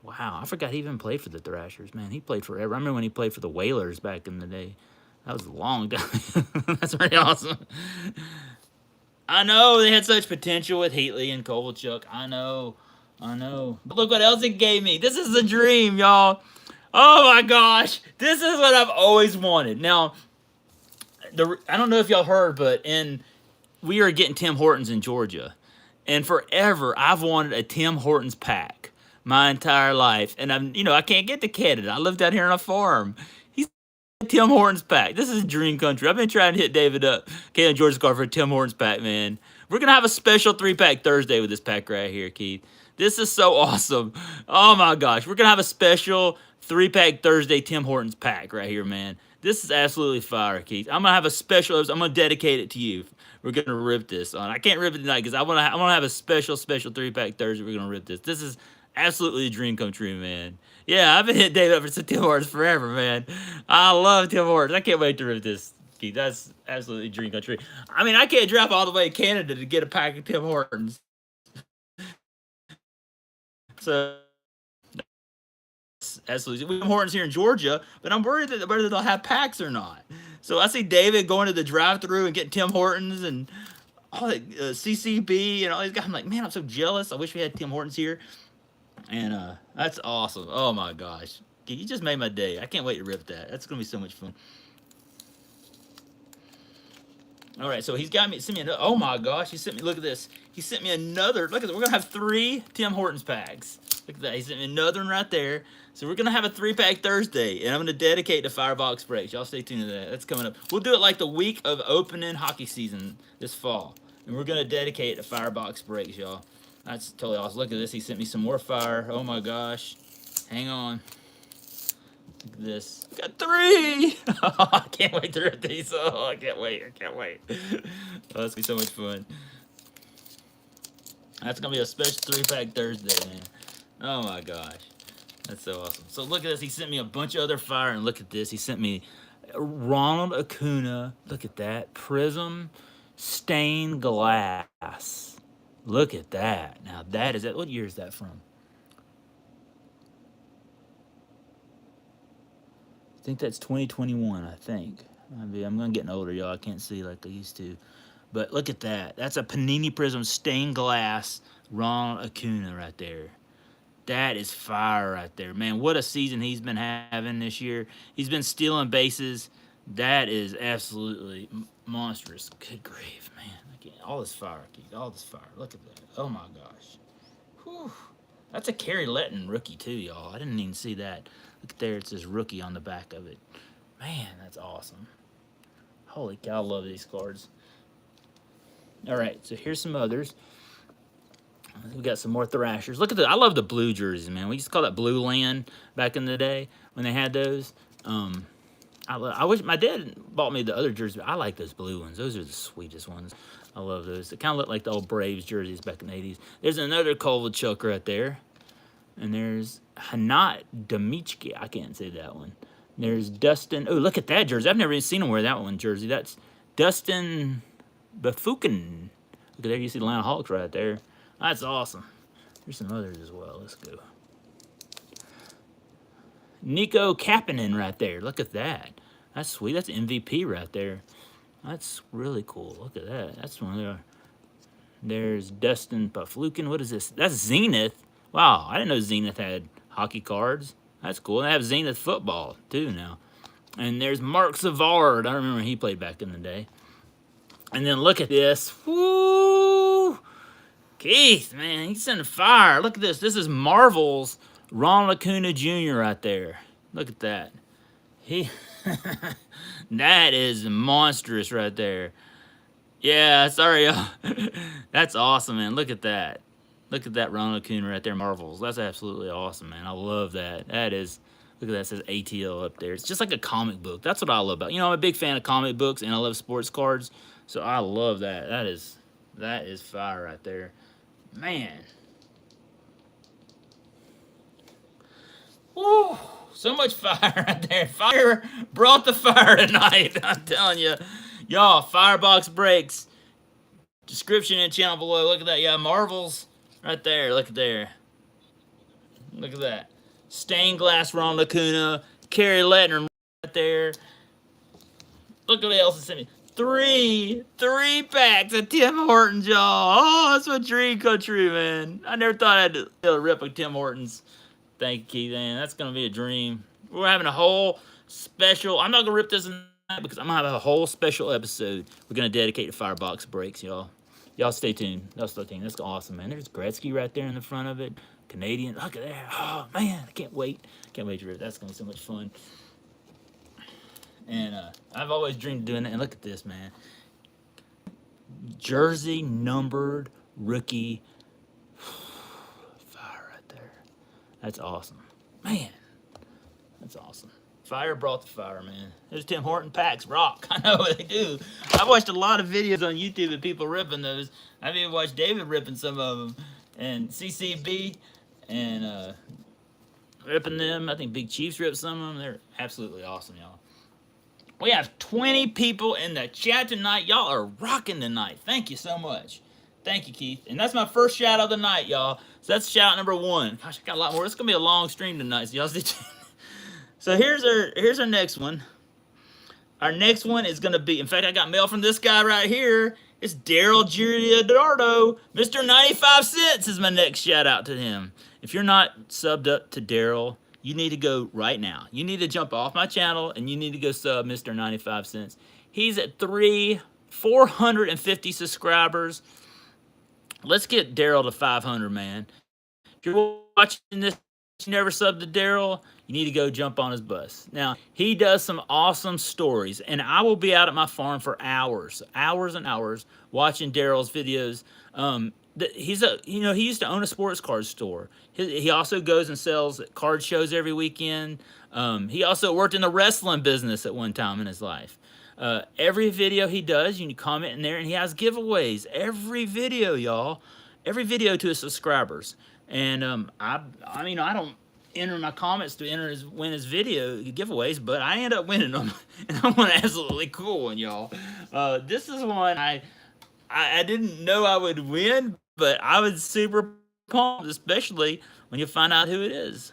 Wow, I forgot he even played for the Thrashers. Man, he played forever. I remember when he played for the Whalers back in the day. That was a long time. That's pretty awesome. I know they had such potential with Heatley and Kovalchuk. I know. But look what else it gave me. This is a dream, y'all. Oh my gosh. This is what I've always wanted. Now, I don't know if y'all heard, but we are getting Tim Hortons in Georgia. And forever, I've wanted a Tim Hortons pack my entire life. And I can't get to Canada. I live down here on a farm. He's a Tim Hortons pack. This is dream country. I've been trying to hit David up, Canada Georgia's car for a Tim Hortons pack, man. We're going to have a special 3-pack Thursday with this pack right here, Keith. This is so awesome. Oh my gosh. We're going to have a special 3-pack Thursday Tim Hortons pack right here, man. This is absolutely fire, Keith. I'm going to have a special, I'm going to dedicate it to you. We're going to rip this on. I can't rip it tonight because I want to have a special 3-pack Thursday. We're going to rip this. This is absolutely a dream come true, man. Yeah, I've been hitting Dave up for some Tim Hortons forever, man. I love Tim Hortons. I can't wait to rip this, Keith. That's absolutely a dream come true. I mean, I can't drive all the way to Canada to get a pack of Tim Hortons. So, absolutely. We have Hortons here in Georgia, but I'm worried that whether they'll have packs or not. So I see David going to the drive-thru and getting Tim Hortons and all that CCB and all these guys. I'm like, man, I'm so jealous. I wish we had Tim Hortons here. And that's awesome. Oh my gosh, you just made my day. I can't wait to rip that. That's gonna be so much fun. All right, so he's got me. Sent me another. Oh my gosh, he sent me. Look at this. He sent me another. Look at that. We're gonna have 3 Tim Hortons packs. Look at that. He sent me another one right there. So we're gonna have a 3-pack Thursday, and I'm gonna dedicate to Fyer Box Breaks. Y'all stay tuned to that. That's coming up. We'll do it like the week of opening hockey season this fall, and we're gonna dedicate to Fyer Box Breaks, y'all. That's totally awesome. Look at this. He sent me some more fire. Oh my gosh. Hang on. Look at this. Got 3. Oh, I can't wait to rip these. Oh, I can't wait. Oh, that's gonna be so much fun. That's gonna be a special 3-pack Thursday, man. Oh my gosh. That's so awesome. So look at this. He sent me a bunch of other fire, and look at this. He sent me Ronald Acuna. Look at that. Prism stained glass. Look at that. Now that is it. What year is that from? I think that's 2021, I think. I'm getting older, y'all. I can't see like I used to. But look at that. That's a Panini Prism stained glass Ronald Acuna right there. That is fire right there. Man, what a season he's been having this year. He's been stealing bases. That is absolutely monstrous. Good grief, man. All this fire, Keith. All this fire. Look at that. Oh, my gosh. Whew. That's a Kerry Letton rookie, too, y'all. I didn't even see that. Look there. It says rookie on the back of it. Man, that's awesome. Holy cow, I love these cards. All right, so here's some others. We got some more Thrashers. Look at that. I love the blue jerseys, man. We used to call that Blue Land back in the day when they had those. I wish my dad bought me the other jerseys. I like those blue ones. Those are the sweetest ones. I love those. They kind of look like the old Braves jerseys back in the 80s. There's another Kovalchuk right there. And there's Hanat Demichki. I can't say that one. There's Dustin. Oh, look at that jersey. I've never even seen him wear that one jersey. That's Dustin Bafukin. Look at there. You see the Atlanta Hawks right there. That's awesome. There's some others as well. Let's go. Nico Kapanen right there. Look at that. That's sweet. That's MVP right there. That's really cool. Look at that. That's one there. There's Dustin Paflukin. What is this? That's Zenith. Wow, I didn't know Zenith had hockey cards. That's cool. They have Zenith football, too, now. And there's Mark Savard. I remember he played back in the day. And then look at this. Woo! Keith, man, he's sending fire. Look at this. This is Marvel's Ronald Acuna Jr. right there. Look at that. That is monstrous right there. Yeah, sorry, y'all. That's awesome, man. Look at that. Look at that Ronald Acuna right there, Marvels. That's absolutely awesome, man. I love that. That is, look at that. It says ATL up there. It's just like a comic book. That's what I love about. I'm a big fan of comic books, and I love sports cards. So I love that. That is fire right there. Man. Woo. So much fire right there. Fire brought the fire tonight. I'm telling you. Y'all, Fyer Box Breaks. Description and channel below. Look at that. Yeah, Marvels right there. Look at there. Look at that. Stained glass Ronald Acuna. Kerry Letton right there. Look at what else it sent me. Three packs of Tim Hortons, y'all. Oh, that's my dream come true, man. I never thought I'd be able to rip a Tim Hortons. Thank you, Keith, man. That's going to be a dream. We're having a whole special. I'm not going to rip this tonight because I'm going to have a whole special episode we're going to dedicate to Fyer Box Breaks, y'all. Y'all stay tuned. Y'all stay tuned. That's awesome, man. There's Gretzky right there in the front of it. Canadian. Look at that. Oh, man. I can't wait. Can't wait to rip. That's going to be so much fun. And I've always dreamed of doing that. And look at this, man. Jersey numbered rookie. Fire right there. That's awesome. Man, that's awesome. Fire brought the fire, man. There's Tim Horton packs. Rock. I know they do. I've watched a lot of videos on YouTube of people ripping those. I've even watched David ripping some of them. And CCB and ripping them. I think Big Chiefs ripped some of them. They're absolutely awesome, y'all. We have 20 people in the chat tonight. Y'all are rocking tonight. Thank you so much. Thank you, Keith. And that's my first shout out of the night, y'all. So that's shout out number 1. Gosh, I got a lot more. It's going to be a long stream tonight, so y'all stay tuned. So here's our next one. Our next one is going to be, in fact, I got mail from this guy right here. It's Darrell Giodarno. Mr. 95 Cents is my next shout out to him. If you're not subbed up to Darrell, you need to go right now. You need to jump off my channel and you need to go sub Mr. 95 Cents. He's at 450 subscribers. Let's get Darrell to 500, man. If you're watching this, you never subbed to Darrell, you need to go jump on his bus. Now, he does some awesome stories, and I will be out at my farm for hours and hours watching Darrell's videos. He used to own a sports card store. He also goes and sells card shows every weekend. He also worked in the wrestling business at one time in his life. Every video he does, you can comment in there, and he has giveaways. Every video, y'all. Every video to his subscribers. And I don't enter my comments to win his video giveaways, but I end up winning them. And I'm one absolutely cool one, y'all. This is one I didn't know I would win, but I was super pumped, especially when you find out who it is.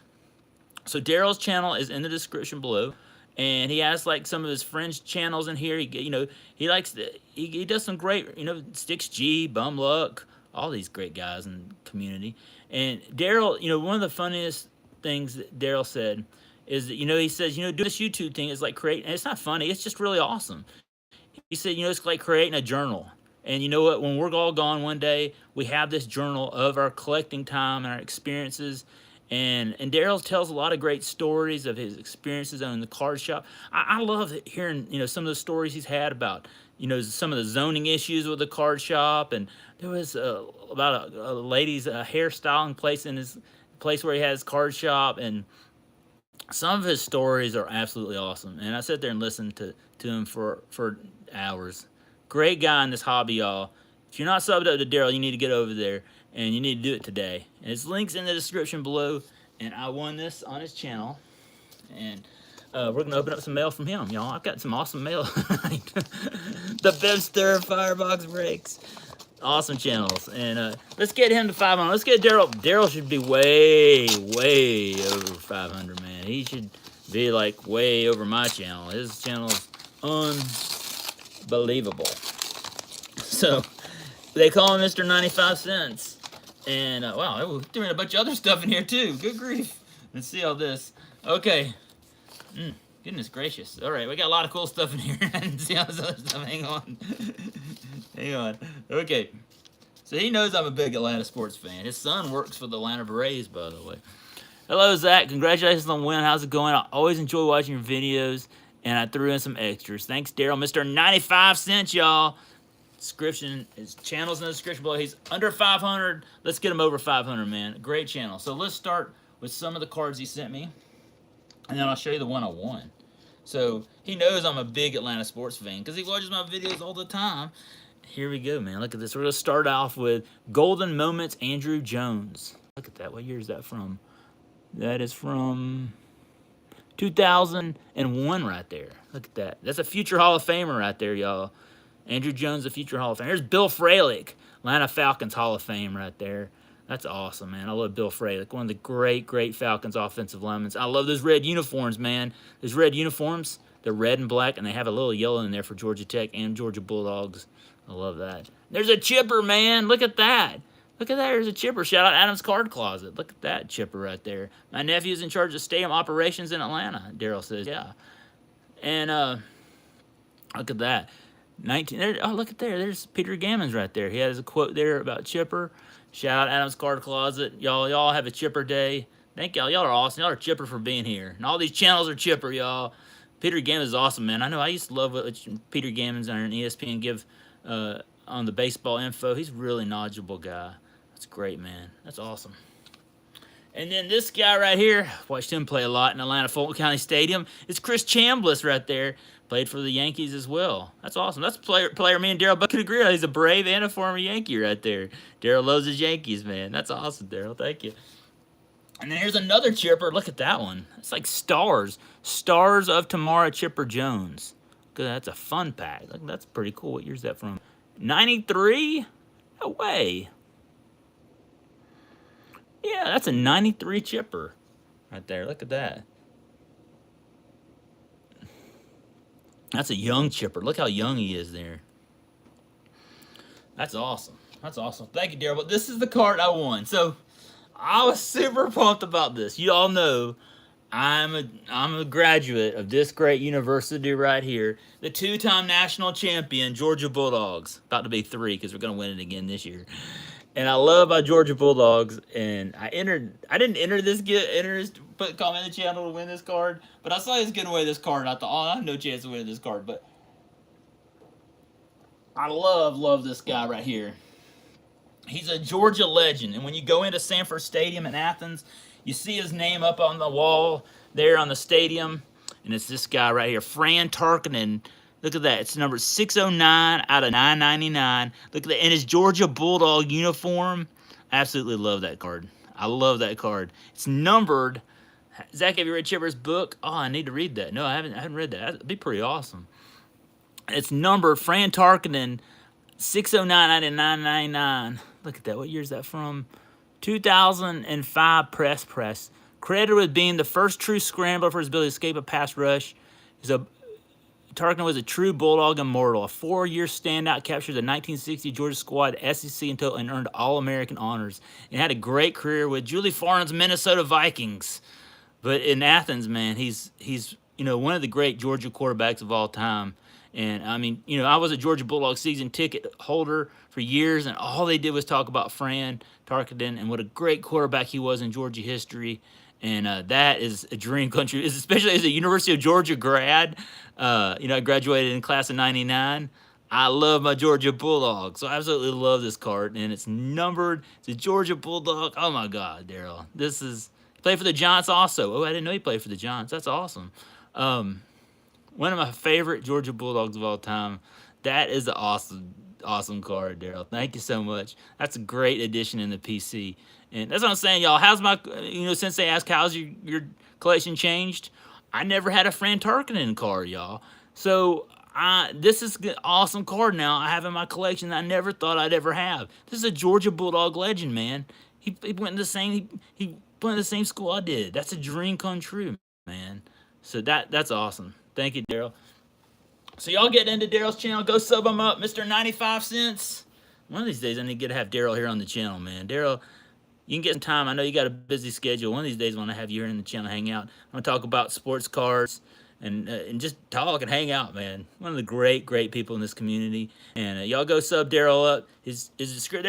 So Darrell's channel is in the description below, and he has like some of his friends' channels in here. He does some great, Sticks G, Bum Luck, all these great guys in the community. And Darrell, one of the funniest things that Darrell said is that, he says, do this YouTube thing is like creating, and it's not funny, it's just really awesome. He said, it's like creating a journal. And you know what? When we're all gone one day, we have this journal of our collecting time and our experiences. And Darrell tells a lot of great stories of his experiences owning the card shop. I love hearing, some of the stories he's had about, some of the zoning issues with the card shop. And there was about a lady's hairstyling place in his place where he has card shop. And some of his stories are absolutely awesome. And I sit there and listen to him for hours. Great guy in this hobby, y'all. If you're not subbed up to Darrell, you need to get over there, and you need to do it today. And his link's in the description below, and I won this on his channel. And we're going to open up some mail from him, y'all. I've got some awesome mail. The Bipster, Fyer Box Breaks. Awesome channels. And let's get him to 500. Let's get Darrell. Darrell should be way, way over 500, man. He should be, like, way over my channel. His channel's unbelievable. So they call him Mr. 95 Cents. And wow, we're doing a bunch of other stuff in here too. Good grief. Let's see all this. Okay. Goodness gracious. All right, we got a lot of cool stuff in here. I didn't see all this other stuff. Hang on. Hang on. Okay. So he knows I'm a big Atlanta sports fan. His son works for the Atlanta Braves, by the way. Hello, Zach. Congratulations on the win. How's it going? I always enjoy watching your videos. And I threw in some extras. Thanks, Darrell. Mr. 95 Cents, y'all. Description, his channel's in the description below. He's under 500. Let's get him over 500, man. Great channel. So let's start with some of the cards he sent me. And then I'll show you the one I won. So he knows I'm a big Atlanta sports fan because he watches my videos all the time. Here we go, man. Look at this. We're going to start off with Golden Moments, Andrew Jones. Look at that. What year is that from? That is from 2001 right there. Look at that. That's a future Hall of Famer right there, y'all. Andrew Jones, a future Hall of Famer. Here's Bill Fralick, Atlanta Falcons Hall of Fame right there. That's awesome, man. I love Bill Frey, like one of the great Falcons offensive linemen. I love those red uniforms, man. Those red uniforms, they're red and black, and they have a little yellow in there for Georgia Tech and Georgia Bulldogs. I love that. There's a chipper, man. Look at that. Look at that. There's a chipper. Shout out Adam's Card Closet. Look at that chipper right there. My nephew's in charge of stadium operations in Atlanta, Darrell says. Yeah. And look at that. 19. Oh, look at there. There's Peter Gammons right there. He has a quote there about chipper. Shout out Adam's Card Closet. Y'all have a chipper day. Thank y'all. Y'all are awesome. Y'all are chipper for being here. And all these channels are chipper, y'all. Peter Gammons is awesome, man. I know I used to love what Peter Gammons on ESPN give on the baseball info. He's a really knowledgeable guy. That's great, man. That's awesome. And then this guy right here, watched him play a lot in Atlanta Fulton County Stadium. It's Chris Chambliss right there. Played for the Yankees as well. That's awesome. That's a player me and Darrell could agree on. He's a Brave and a former Yankee right there. Darrell loves his Yankees, man. That's awesome, Darrell. Thank you. And then here's another chipper. Look at that one. It's like stars. Stars of Tomorrow Chipper Jones. Good. That's a fun pack. Look, that's pretty cool. What year's that from? 93? No way. Yeah, that's a 93 chipper right there. Look at that. That's a young chipper. Look how young he is there. That's awesome. That's awesome. Thank you, Darrell. But this is the card I won. So I was super pumped about this. You all know I'm a graduate of this great university right here. The two-time national champion, Georgia Bulldogs. About to be 3 because we're going to win it again this year. And I love my Georgia Bulldogs. And I didn't enter this, comment in the channel to win this card. But I saw he was giving away this card. And I thought, oh, I have no chance of winning this card. But I love this guy right here. He's a Georgia legend. And when you go into Sanford Stadium in Athens, you see his name up on the wall there on the stadium. And it's this guy right here, Fran Tarkenton. Look at that. It's number 609 out of 999. Look at that. In his Georgia Bulldog uniform. I absolutely love that card. I love that card. It's numbered. Zach, have you read Chipper's book? Oh, I need to read that. No, I haven't read that. That'd be pretty awesome. It's numbered Fran Tarkenton, 609 out of 999. Look at that. What year is that from? 2005 press. Credited with being the first true scrambler for his ability to escape a pass rush. Tarkenton was a true Bulldog immortal. A 4-year standout, captured the 1960 Georgia squad, SEC and total, and earned All-American honors. And had a great career with Julie Farnham's Minnesota Vikings. But in Athens, man, he's one of the great Georgia quarterbacks of all time. And, I mean, I was a Georgia Bulldog season ticket holder for years, and all they did was talk about Fran Tarkenton and what a great quarterback he was in Georgia history. And that is a dream country, especially as a University of Georgia grad. I graduated in class of 99. I love my Georgia Bulldogs, so I absolutely love this card. And it's numbered. It's a Georgia Bulldog. Oh, my God, Darrell. He played for the Giants also. Oh, I didn't know he played for the Giants. That's awesome. One of my favorite Georgia Bulldogs of all time. That is an awesome card, Darrell. Thank you so much. That's a great addition in the PC. And that's what I'm saying, y'all. How's my, since they asked how's your collection changed, I never had a Fran Tarkenton card, y'all. So this is an awesome card now I have in my collection that I never thought I'd ever have. This is a Georgia Bulldog legend, man. He went in the same school I did. That's a dream come true, man. So that's awesome. Thank you, Darrell. So y'all get into Darrell's channel. Go sub him up, Mr. 95 cents. One of these days I need to have Darrell here on the channel, man. Darrell, you can get some time. I know you got a busy schedule. One of these days when I have you here in the channel, hang out. I'm going to talk about sports cards and just talk and hang out, man. One of the great people in this community. And y'all go sub Darrell up. There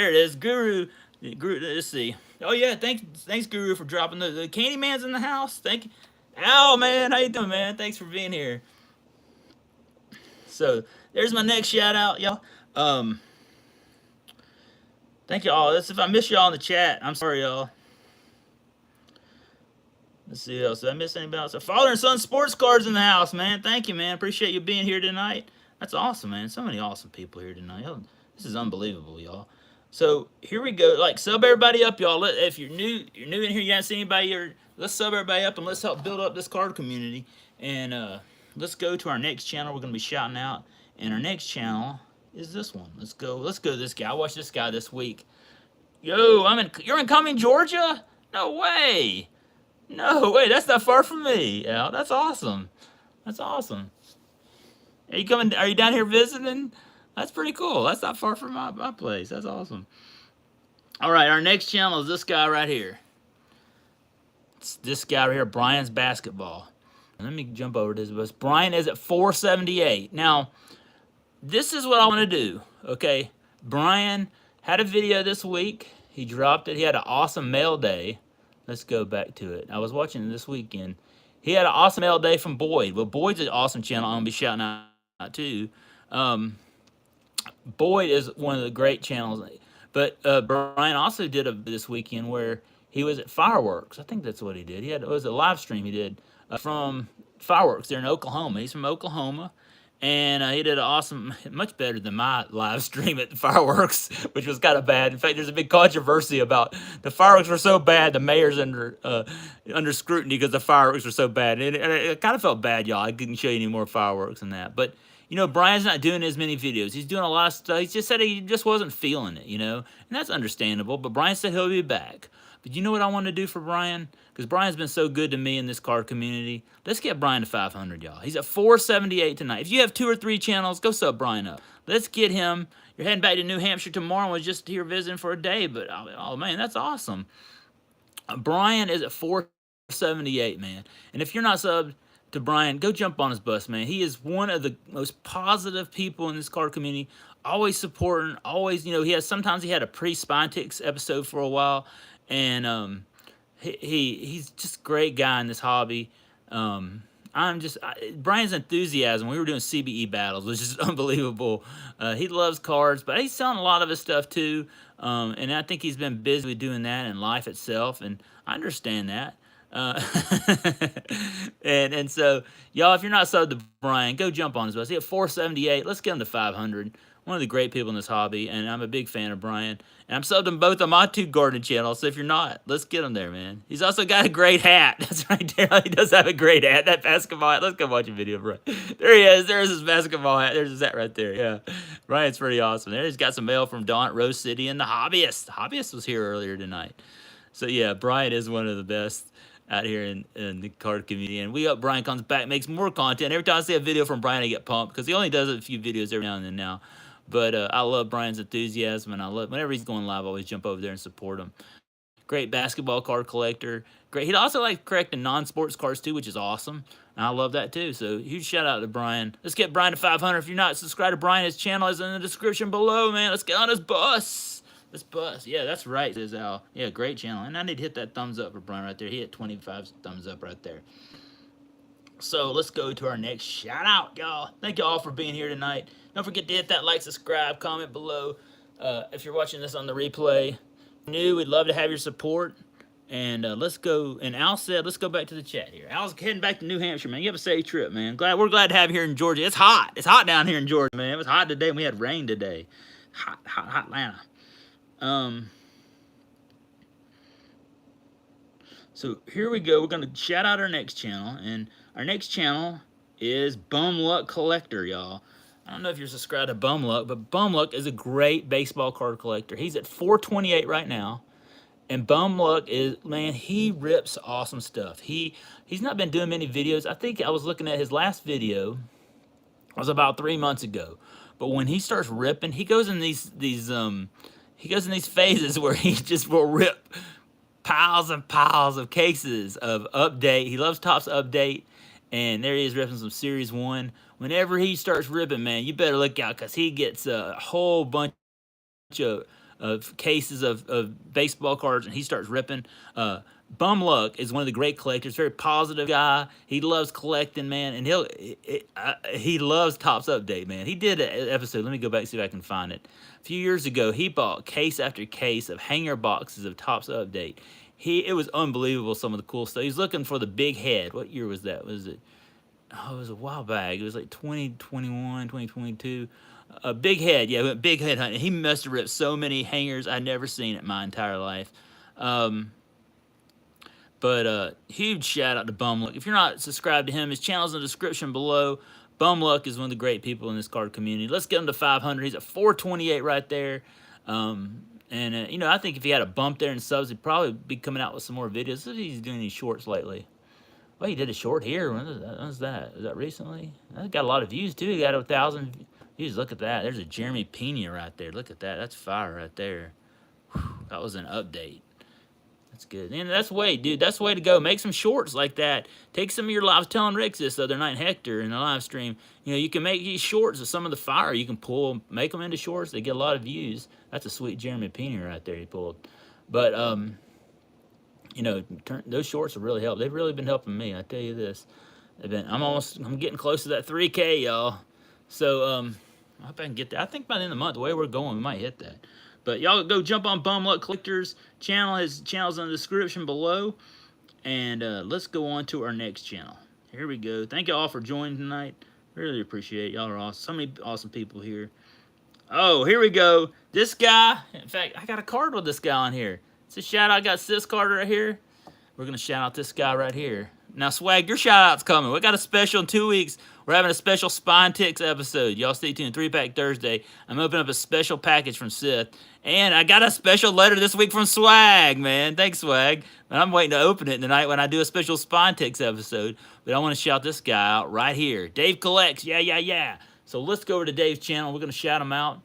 it is, Guru. Let's see. Oh, yeah, thanks, Guru, for dropping the Candyman's in the house. Thank you. Ow, man, how you doing, man? Thanks for being here. So, there's my next shout-out, y'all. Thank y'all. If I miss y'all in the chat, I'm sorry, y'all. Let's see what else. Did I miss anybody else? Father and son sports cards in the house, man. Thank you, man. Appreciate you being here tonight. That's awesome, man. So many awesome people here tonight. This is unbelievable, y'all. So, here we go. Sub everybody up, y'all. If you're new in here, you haven't seen anybody here, let's sub everybody up and let's help build up this card community. And let's go to our next channel. We're going to be shouting out. And our next channel is this one. Let's go to this guy. I watched this guy this week. Yo, you're in Cumming, Georgia? No way. No way. That's not far from me. Yeah, that's awesome. That's awesome. Are you coming? Are you down here visiting? That's pretty cool. That's not far from my place. That's awesome. All right, our next channel is this guy right here. It's this guy right here, Bryan's Basketball. Let me jump over to this. Bryan is at 478. Now, this is what I want to do, okay? Bryan had a video this week. He dropped it. He had an awesome mail day. Let's go back to it. I was watching it this weekend. He had an awesome mail day from Boyd. Well, Boyd's an awesome channel. I'm going to be shouting out too. Boyd is one of the great channels. But Bryan also did this weekend where he was at Fireworks. I think that's what he did. It was a live stream he did from Fireworks there in Oklahoma. He's from Oklahoma. And he did an awesome, much better than my live stream at the Fireworks, which was kind of bad. In fact, there's a big controversy about the fireworks were so bad, the mayor's under scrutiny because the fireworks were so bad. And it kind of felt bad, y'all. I couldn't show you any more fireworks than that. But, you know, Bryan's not doing as many videos. He's doing a lot of stuff. He just said he just wasn't feeling it, you know. And that's understandable. But Bryan said he'll be back. But you know what I want to do for Bryan? Because Bryan's been so good to me in this card community. Let's get Bryan to 500, y'all. He's at 478 tonight. If you have 2 or 3 channels, go sub Bryan up. Let's get him. You're heading back to New Hampshire tomorrow. I was just here visiting for a day. But, oh man, that's awesome. Bryan is at 478, man. And if you're not subbed to Bryan, go jump on his bus, man. He is one of the most positive people in this card community. Always supporting. Always, you know, sometimes he had a pre-Spine Ticks episode for a while. And he's just a great guy in this hobby. Bryan's enthusiasm. We were doing CBE battles, which is unbelievable. He loves cards, but he's selling a lot of his stuff too. And I think he's been busy with doing that in life itself, and I understand that. And so, y'all, if you're not subbed to Bryan, go jump on his bus. He at 478. Let's get him to 500. One of the great people in this hobby, and I'm a big fan of Bryan. And I'm subbed him both on my 2 gardening channels, so if you're not, let's get him there, man. He's also got a great hat. That's right, Darrell. He does have a great hat. That basketball hat. Let's go watch a video of Bryan. There he is. There's his basketball hat. There's his hat right there. Yeah. Bryan's pretty awesome. There he's got some mail from Dawn at Rose City and the Hobbyist. The Hobbyist was here earlier tonight. So, yeah, Bryan is one of the best out here in the card community. And we hope Bryan comes back, makes more content. Every time I see a video from Bryan, I get pumped because he only does a few videos every now and then now. But I love Bryan's enthusiasm, and I love whenever he's going live, I always jump over there and support him. Great basketball card collector. Great. He'd also like collecting non-sports cards too, which is awesome. And I love that too. So huge shout out to Bryan. Let's get Bryan to 500. If you're not subscribed to Bryan, his channel is in the description below, man. Let's get on his bus. This bus. Yeah, that's right, says Al. Yeah, great channel. And I need to hit that thumbs up for Bryan right there. He hit 25 thumbs up right there. So let's go to our next shout out, y'all. Thank y'all for being here tonight. Don't forget to hit that like, subscribe, comment below. If you're watching this on the replay, we'd love to have your support. And let's go. And Al said, let's go back to the chat here. Al's heading back to New Hampshire, man. You have a safe trip, man. We're glad to have you here in Georgia. It's hot. It's hot down here in Georgia, man. It was hot today, and we had rain today. Hot Atlanta. So here we go. We're going to shout out our next channel. And our next channel is Bum Luck Collector, y'all. I don't know if you're subscribed to Bum Luck, but Bum Luck is a great baseball card collector. He's at 428 right now. And Bum Luck is, man, he rips awesome stuff. He's not been doing many videos. I think I was looking at his last video. It was about 3 months ago. But when he starts ripping, he goes in these phases where he just will rip piles and piles of cases of Update. He loves Topps Update. And there he is ripping some Series 1. Whenever he starts ripping, man, you better look out because he gets a whole bunch of cases of baseball cards, and he starts ripping. Bum Luck is one of the great collectors, very positive guy. He loves collecting, man, and he loves Topps Update, man. He did an episode. Let me go back and see if I can find it. A few years ago, he bought case after case of hanger boxes of Topps Update. It was unbelievable, some of the cool stuff. He's looking for the big head. What year was that? Was it? Oh, it was a while back. It was like 2021, 2022. A big head, yeah, big head hunting. He must have ripped so many hangers I'd never seen in my entire life. But huge shout out to Bum Luck. If you're not subscribed to him, his channel's in the description below. Bum Luck is one of the great people in this card community. Let's get him to 500. He's at 428 right there. And, you know, I think if he had a bump there in subs, he'd probably be coming out with some more videos. Let's see if he's doing any shorts lately. Well, he did a short here. When was that? Was that recently? That got a lot of views, too. He got 1,000 views. Look at that. There's a Jeremy Pena right there. Look at that. That's fire right there. Whew, that was an update. That's good. And that's the way, dude. That's the way to go. Make some shorts like that. Take some of your live. I was telling Rex this the other night, Hector, in the live stream. You know, you can make these shorts of some of the fire. You can pull, make them into shorts. They get a lot of views. That's a sweet Jeremy Pena right there he pulled. But, you know, those shorts have really helped. They've really been helping me. I tell you this. I'm getting close to that 3K, y'all. So, I hope I can get that. I think by the end of the month, the way we're going, we might hit that. But y'all go jump on Bum Luck Collector's channel. His channel's in the description below. And let's go on to our next channel. Here we go. Thank y'all for joining tonight. Really appreciate it. Y'all are awesome. So many awesome people here. Oh, here we go. This guy. In fact, I got a card with this guy on here. It's a shout out. I got this card right here. We're going to shout out this guy right here. Now, Swag, your shout out's coming. We got a special in 2 weeks. We're having a special Spine Ticks episode. Y'all stay tuned. 3-Pack Thursday. I'm opening up a special package from Sith. And I got a special letter this week from Swag, man. Thanks, Swag. And I'm waiting to open it tonight when I do a special Spine Ticks episode. But I want to shout this guy out right here. Dave Collects. Yeah, yeah, yeah. So let's go over to Dave's channel. We're going to shout him out.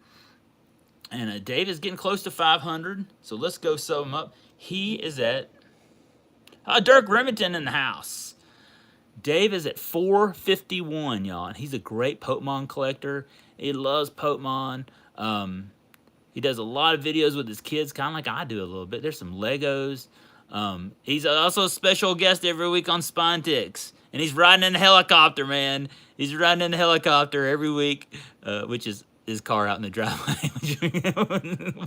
And Dave is getting close to 500. So let's go sub him up. He is at... Dirk Remington in the house. Dave is at 451, y'all. And he's a great Pokemon collector. He loves Pokemon. He does a lot of videos with his kids, kind of like I do a little bit. There's some Legos. He's also a special guest every week on Spine Ticks. And he's riding in the helicopter, man. He's riding in the helicopter every week, which is his car out in the driveway.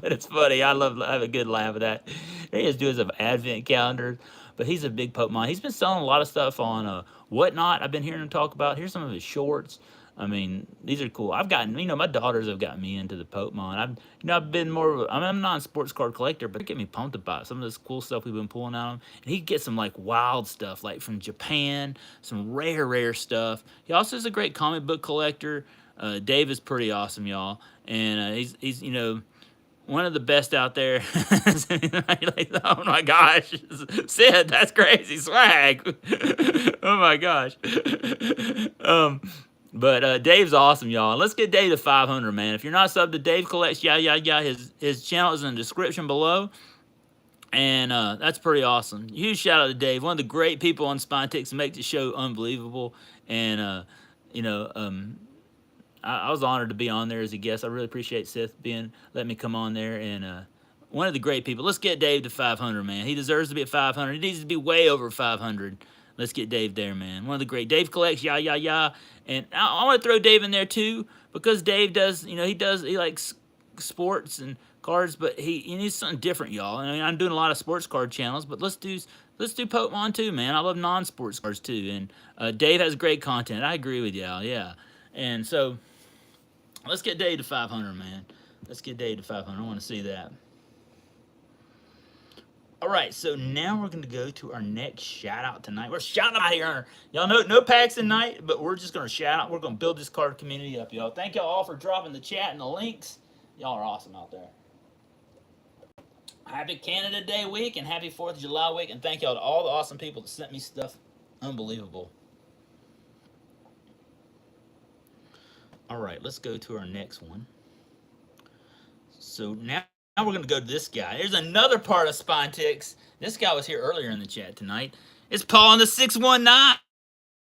But it's funny. I have a good laugh at that. He is doing some advent calendars. But he's a big Pokemon. He's been selling a lot of stuff on Whatnot. I've been hearing him talk about. Here's some of his shorts. I mean, these are cool. I've gotten, you know, my daughters have gotten me into the Pokemon. I've been more of a, I'm not a sports card collector, but they get me pumped about some of this cool stuff we've been pulling out of him. And he gets some, like, wild stuff, like from Japan, some rare stuff. He also is a great comic book collector. Dave is pretty awesome, y'all. And he's, you know, one of the best out there. Oh my gosh. Sid, that's crazy. Swag. Oh my gosh. But Dave's awesome, y'all. Let's get Dave to 500, man. If you're not subbed to Dave Collects, yeah. His channel is in the description below. And that's pretty awesome. Huge shout out to Dave. One of the great people on Spine Ticks, makes the show unbelievable. And, you know, I was honored to be on there as a guest. I really appreciate Seth letting me come on there. And one of the great people. Let's get Dave to 500, man. He deserves to be at 500. He needs to be way over 500. Let's get Dave there, man. One of the great. Dave Collects, yeah. And I want to throw Dave in there, too, because Dave does, you know, he likes sports and cards, but he needs something different, y'all. I mean, I'm doing a lot of sports card channels, but let's do Pokemon, too, man. I love non-sports cards, too. And Dave has great content. I agree with y'all, yeah. And so... let's get Dave to 500, man. Let's get Dave to 500. I want to see that. All right, so now we're going to go to our next shout-out tonight. We're shouting out here. Y'all know, no packs tonight, but we're just going to shout out. We're going to build this card community up, y'all. Thank y'all all for dropping the chat and the links. Y'all are awesome out there. Happy Canada Day week and happy 4th of July week. And thank y'all to all the awesome people that sent me stuff. Unbelievable. All right, let's go to our next one. So now we're going to go to this guy. There's another part of Spine Ticks. This guy was here earlier in the chat tonight. It's Paul in the 619.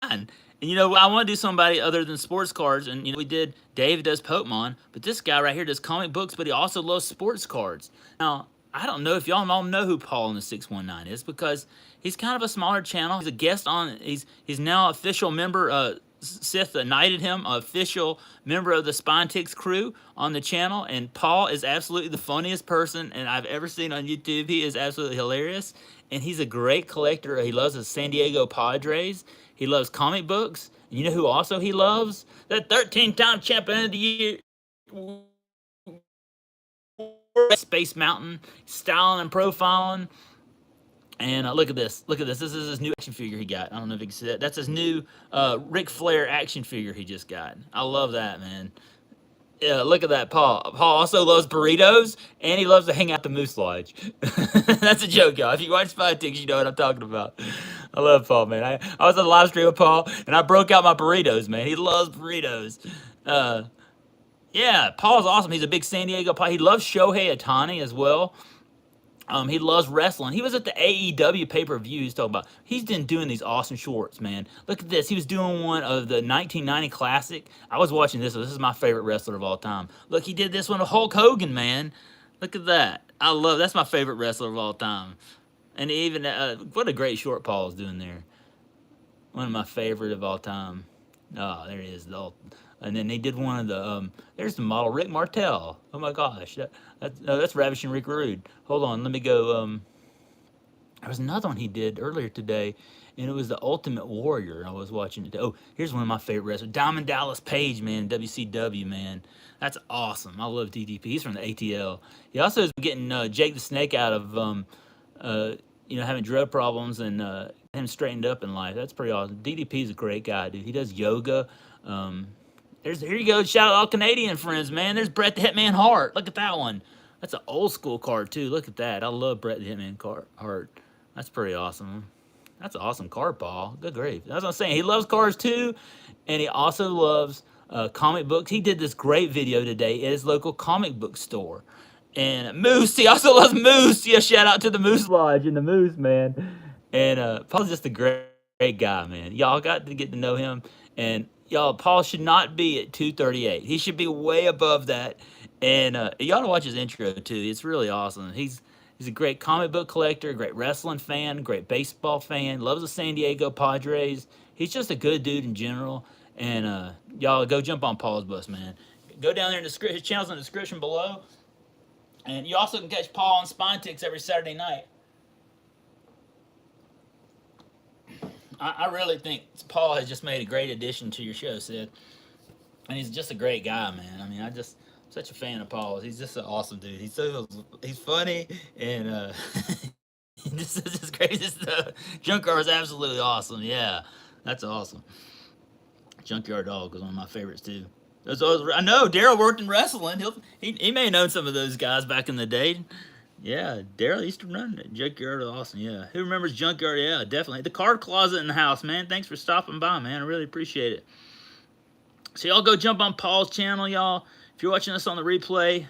And, you know, I want to do somebody other than sports cards. And, you know, Dave does Pokemon. But this guy right here does comic books, but he also loves sports cards. Now, I don't know if y'all all know who Paul in the 619 is because he's kind of a smaller channel. He's a guest on, he's now official member, Sith knighted him, official member of the Spine Ticks crew on the channel, and Paul is absolutely the funniest person and I've ever seen on YouTube. He is absolutely hilarious, and he's a great collector. He loves the San Diego Padres. He loves comic books. And you know who also he loves? The 13-time champion of the year, Space Mountain, styling and profiling. And look at this. Look at this. This is his new action figure he got. I don't know if you can see that. That's his new Ric Flair action figure he just got. I love that, man. Yeah, look at that, Paul. Paul also loves burritos, and he loves to hang out the Moose Lodge. That's a joke, y'all. If you watch Spy Ticks, you know what I'm talking about. I love Paul, man. I was on the live stream with Paul, and I broke out my burritos, man. He loves burritos. Uh, yeah, Paul's awesome. He's a big San Diego Paul. He loves Shohei Ohtani as well. He loves wrestling. He was at the AEW pay-per-view. He's talking about. He's been doing these awesome shorts, man. Look at this. He was doing one of the 1990 Classic. I was watching this. This is my favorite wrestler of all time. Look, he did this one with Hulk Hogan, man. Look at that. I love. That's my favorite wrestler of all time. And even what a great short Paul is doing there. One of my favorite of all time. Oh, there he is. And then they did one of the there's the model Rick Martel. Oh my gosh, that's Ravishing Rick Rude. Hold on, let me go. There was another one he did earlier today, and it was the Ultimate Warrior. I was watching it. Oh, here's one of my favorite wrestlers, Diamond Dallas Page, man, WCW, man. That's awesome. I love DDP. He's from the ATL. He also is getting Jake the Snake out of having drug problems and him straightened up in life. That's pretty awesome. DDP is a great guy, dude. He does yoga. Here you go. Shout out all Canadian friends, man. There's Bret the Hitman Hart. Look at that one. That's an old school card too. Look at that. I love Bret the Hitman Hart. That's pretty awesome. That's an awesome card, Paul. Good grief. That's what I'm saying. He loves cars too, and he also loves comic books. He did this great video today at his local comic book store. And Moose, he also loves Moose. Yeah, shout out to the Moose Lodge and the Moose, man. And Paul's just a great guy, man. Y'all got to get to know him. And y'all, Paul should not be at 238. He should be way above that. And you ought to watch his intro too. It's really awesome. He's a great comic book collector, great wrestling fan, great baseball fan, loves the San Diego Padres. He's just a good dude in general. And y'all go jump on Paul's bus, man. Go down there in the description. His channel's in the description below. And you also can catch Paul on Spine Ticks every Saturday night. I really think Paul has just made a great addition to your show, Sid. And he's just a great guy, man. I mean, such a fan of Paul's. He's just an awesome dude. He's funny and this is just crazy stuff. Junkyard is absolutely awesome. Yeah, that's awesome. Junkyard Dog was one of my favorites too. I know Darrell worked in wrestling. He may have known some of those guys back in the day. Yeah, Darrell used to run it. Junkyard is awesome. Yeah, who remembers Junkyard? Yeah, definitely. The card closet in the house, man. Thanks for stopping by, man. I really appreciate it. So y'all go jump on Paul's channel, y'all. If you're watching this on the replay,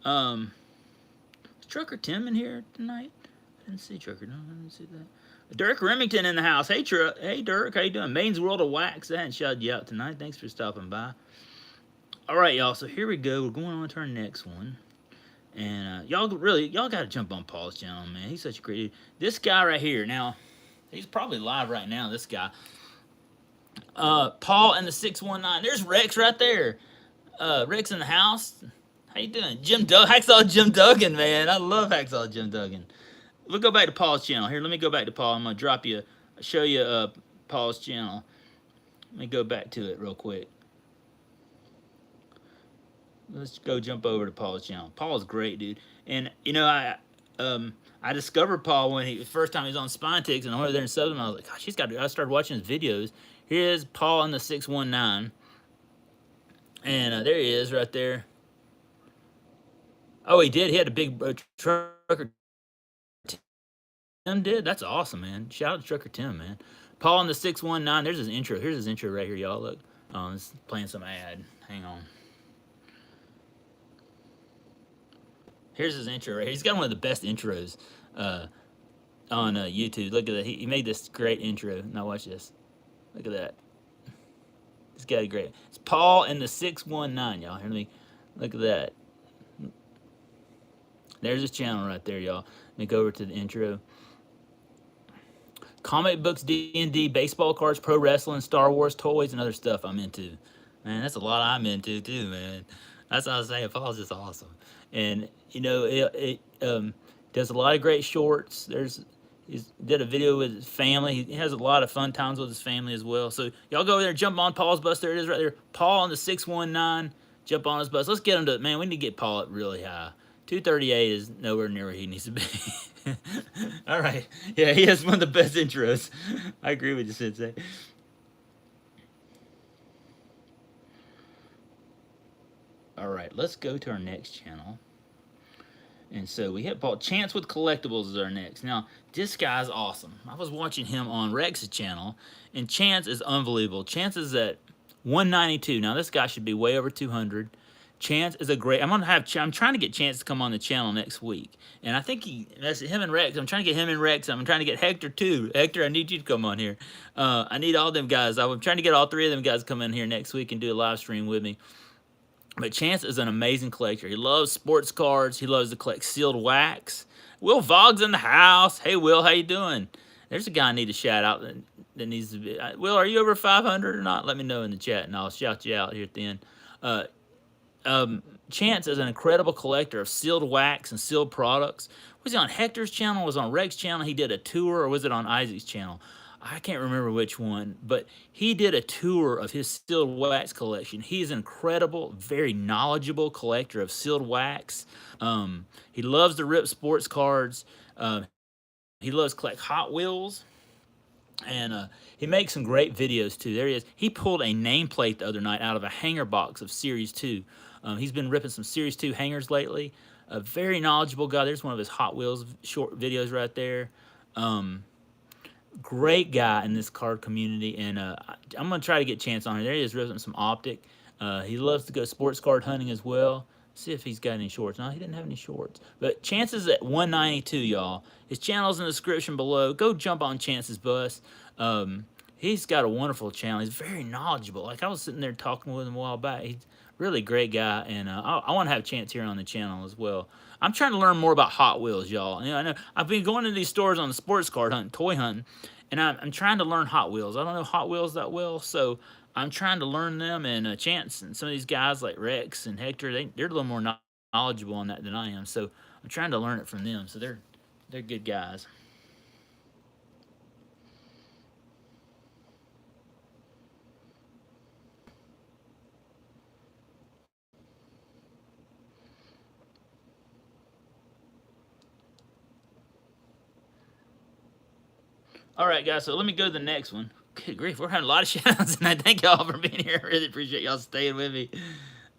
is Trucker Tim in here tonight? I didn't see Trucker. No, I didn't see that. Dirk Remington in the house. Hey, Hey, Dirk. How you doing? Maine's World of Wax. I hadn't shouted you out tonight. Thanks for stopping by. All right, y'all. So here we go. We're going on to our next one. And y'all got to jump on Paul's channel, man. He's such a great dude. This guy right here. Now, he's probably live right now, this guy. Paul and the 619. There's Rex right there. Rex in the house. How you doing? Hacksaw Jim Duggan, man. I love Hacksaw Jim Duggan. We'll go back to Paul's channel. Here, let me go back to Paul. I'm going to show you Paul's channel. Let me go back to it real quick. Let's go jump over to Paul's channel. Paul's great, dude. And, you know, I discovered Paul when the first time he was on Spine Ticks, and I went over there and subbed him, and I was like, gosh, I started watching his videos. Here's Paul and the 619. And there he is right there. Oh, he did. He had a big trucker. Tim did? That's awesome, man. Shout out to Trucker Tim, man. Paul and the 619. There's his intro. Here's his intro right here, y'all. Look. Oh, it's playing some ad. Hang on. Here's his intro right here. He's got one of the best intros on YouTube. Look at that. He made this great intro. Now watch this. Look at that. This guy great. It's Paul and the 619, y'all. Here, look at that. There's his channel right there, y'all. Let me go over to the intro. Comic books, D&D, baseball cards, pro wrestling, Star Wars, toys, and other stuff I'm into. Man, that's a lot I'm into too, man. That's what I was saying. Paul's just awesome. And, you know, it does a lot of great shorts. He did a video with his family. He has a lot of fun times with his family as well. So y'all go over there, jump on Paul's bus. There it is right there. Paul on the 619. Jump on his bus. Let's get him to, man, we need to get Paul up really high. 238 is nowhere near where he needs to be. All right. Yeah, he has one of the best intros. I agree with you, Sensei. All right, let's go to our next channel. And so we hit Paul. Chance with Collectibles is our next. Now, this guy's awesome. I was watching him on Rex's channel, and Chance is unbelievable. Chance is at 192. Now, this guy should be way over 200. Chance is a great. I'm trying to get Chance to come on the channel next week, and I think that's him and Rex. I'm trying to get him and Rex. I'm trying to get Hector too. Hector, I need you to come on here. I need all them guys. I'm trying to get all three of them guys to come in here next week and do a live stream with me. But Chance is an amazing collector. He loves sports cards. He loves to collect sealed wax. Will Vogg's in the house. Hey, Will, how you doing? There's a guy I need to shout out that needs to be. Will, are you over 500 or not? Let me know in the chat, and I'll shout you out here at the end. Chance is an incredible collector of sealed wax and sealed products. Was he on Hector's channel? Was it on Rex's channel? He did a tour, or was it on Isaac's channel? I can't remember which one, but he did a tour of his sealed wax collection. He's an incredible, very knowledgeable collector of sealed wax. He loves to rip sports cards. He loves to collect Hot Wheels. And he makes some great videos, too. There he is. He pulled a nameplate the other night out of a hanger box of Series 2. He's been ripping some Series 2 hangers lately. A very knowledgeable guy. There's one of his Hot Wheels short videos right there. Great guy in this card community, and I'm going to try to get Chance on here. There he is, ripping some Optic. He loves to go sports card hunting as well. See if he's got any shorts. No, he didn't have any shorts. But Chance is at 192, y'all. His channel's in the description below. Go jump on Chance's bus. He's got a wonderful channel. He's very knowledgeable. Like, I was sitting there talking with him a while back. He's really great guy, and I want to have Chance here on the channel as well. I'm trying to learn more about Hot Wheels, y'all. You know, I know I've been going to these stores on the sports card hunting, toy hunting, and I'm trying to learn Hot Wheels. I don't know Hot Wheels that well, so I'm trying to learn them. And Chance and some of these guys like Rex and Hector, they're a little more knowledgeable on that than I am. So I'm trying to learn it from them. So they're good guys. All right, guys, so let me go to the next one. Good grief, we're having a lot of shout-outs tonight. Thank y'all for being here. I really appreciate y'all staying with me.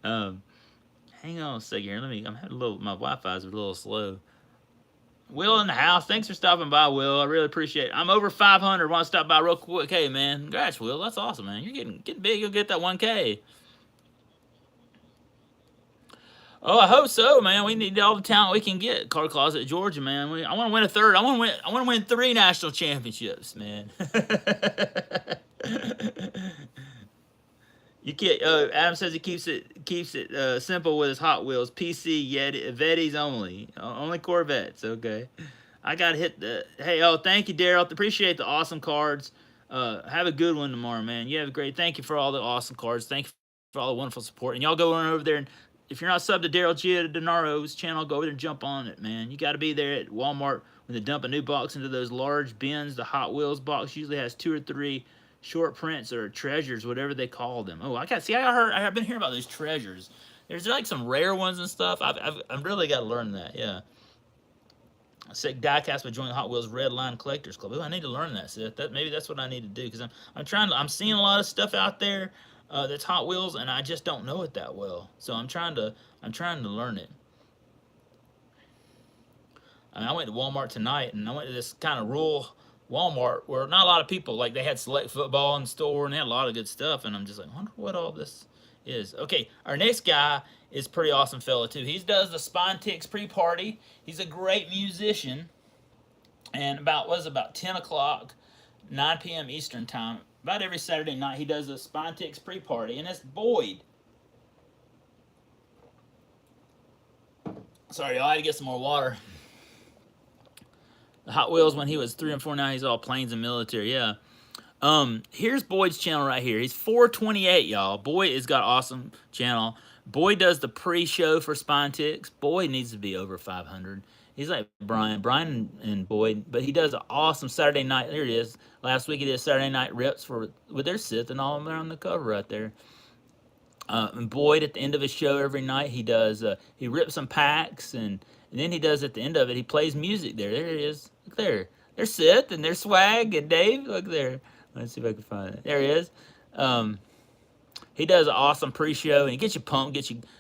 Hang on a second here. I'm having a little, my Wi-Fi's a little slow. Will in the house. Thanks for stopping by, Will. I really appreciate it. I'm over 500. Want to stop by real quick. Hey, man. Congrats, Will. That's awesome, man. You're getting big. You'll get that 1K. Oh, I hope so, man. We need all the talent we can get. Card Closet, Georgia, man. I want to win a third. I want to win 3 national championships, man. You can't. Adam says he keeps it simple with his Hot Wheels. PC Yeti Vetties only. Only Corvettes. Okay. I gotta hit the. Hey, thank you, Darrell. Appreciate the awesome cards. Have a good one tomorrow, man. You have a great. Thank you for all the awesome cards. Thank you for all the wonderful support. And y'all go on over there, and if you're not subbed to Darrell Giodarno's channel, go over there and jump on it, man. You got to be there at Walmart when they dump a new box into those large bins. The Hot Wheels box usually has 2 or 3 short prints or treasures, whatever they call them. Oh, I've been hearing about those treasures. There's like some rare ones and stuff. I've really got to learn that. Yeah. Sick diecast would join the Hot Wheels Red Line Collectors Club. Oh, I need to learn that. So maybe that's what I need to do, because I'm seeing a lot of stuff out there that's Hot Wheels, and I just don't know it that well. So I'm trying to learn it. I went to Walmart tonight, and I went to this kind of rural Walmart where not a lot of people, like they had select football in the store, and they had a lot of good stuff, and I'm just like, I wonder what all this is. Okay, our next guy is a pretty awesome fella too. He does the Spontics pre-party. He's a great musician, and about 10 o'clock, 9 p.m. Eastern time, about every Saturday night, he does the Spontics pre-party, and it's Boyd. Sorry, y'all, I had to get some more water. The Hot Wheels when he was 3 and 4, now he's all planes and military, yeah. Here's Boyd's channel right here. He's 428, y'all. Boyd has got an awesome channel. Boyd does the pre-show for Spontics. Boyd needs to be over 500. He's like Bryan and Boyd, but he does an awesome Saturday night. There it is. Last week he did Saturday Night Rips with their Sith and all of them on the cover right there. And Boyd, at the end of his show every night, he does he rips some packs, and then he does at the end of it, he plays music there. There it is. Look there. There's Sith and there's Swag and Dave. Look there. Let's see if I can find it. There he is. He does an awesome pre-show, and he gets you pumped,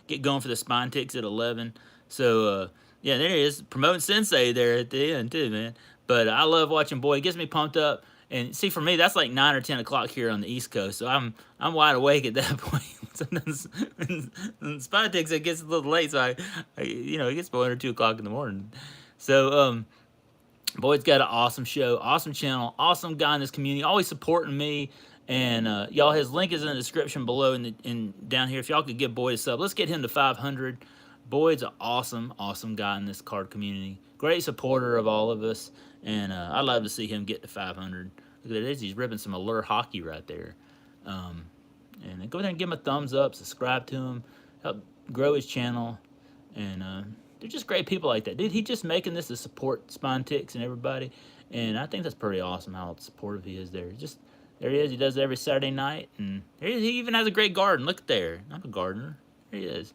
get going for the spine ticks at 11. So, yeah, there he is, promoting Sensei there at the end, too, man. But I love watching Boyd. It gets me pumped up. And see, for me, that's like 9 or 10 o'clock here on the East Coast. So I'm wide awake at that point. Sometimes when spine ticks, it gets a little late. So it gets 1 or 2 o'clock in the morning. So, Boyd's got an awesome show, awesome channel, awesome guy in this community, always supporting me. And y'all, his link is in the description below and down here. If y'all could give Boyd a sub, let's get him to 500. Boyd's an awesome, awesome guy in this card community. Great supporter of all of us. And I'd love to see him get to 500. Look at this. He's ripping some Allure hockey right there. And then go ahead and give him a thumbs up, subscribe to him, help grow his channel. And they're just great people like that. Dude, he's just making this to support Spine Ticks and everybody. And I think that's pretty awesome how supportive he is there. Just there he is. He does it every Saturday night. And he even has a great garden. Look there. I'm a gardener. There he is.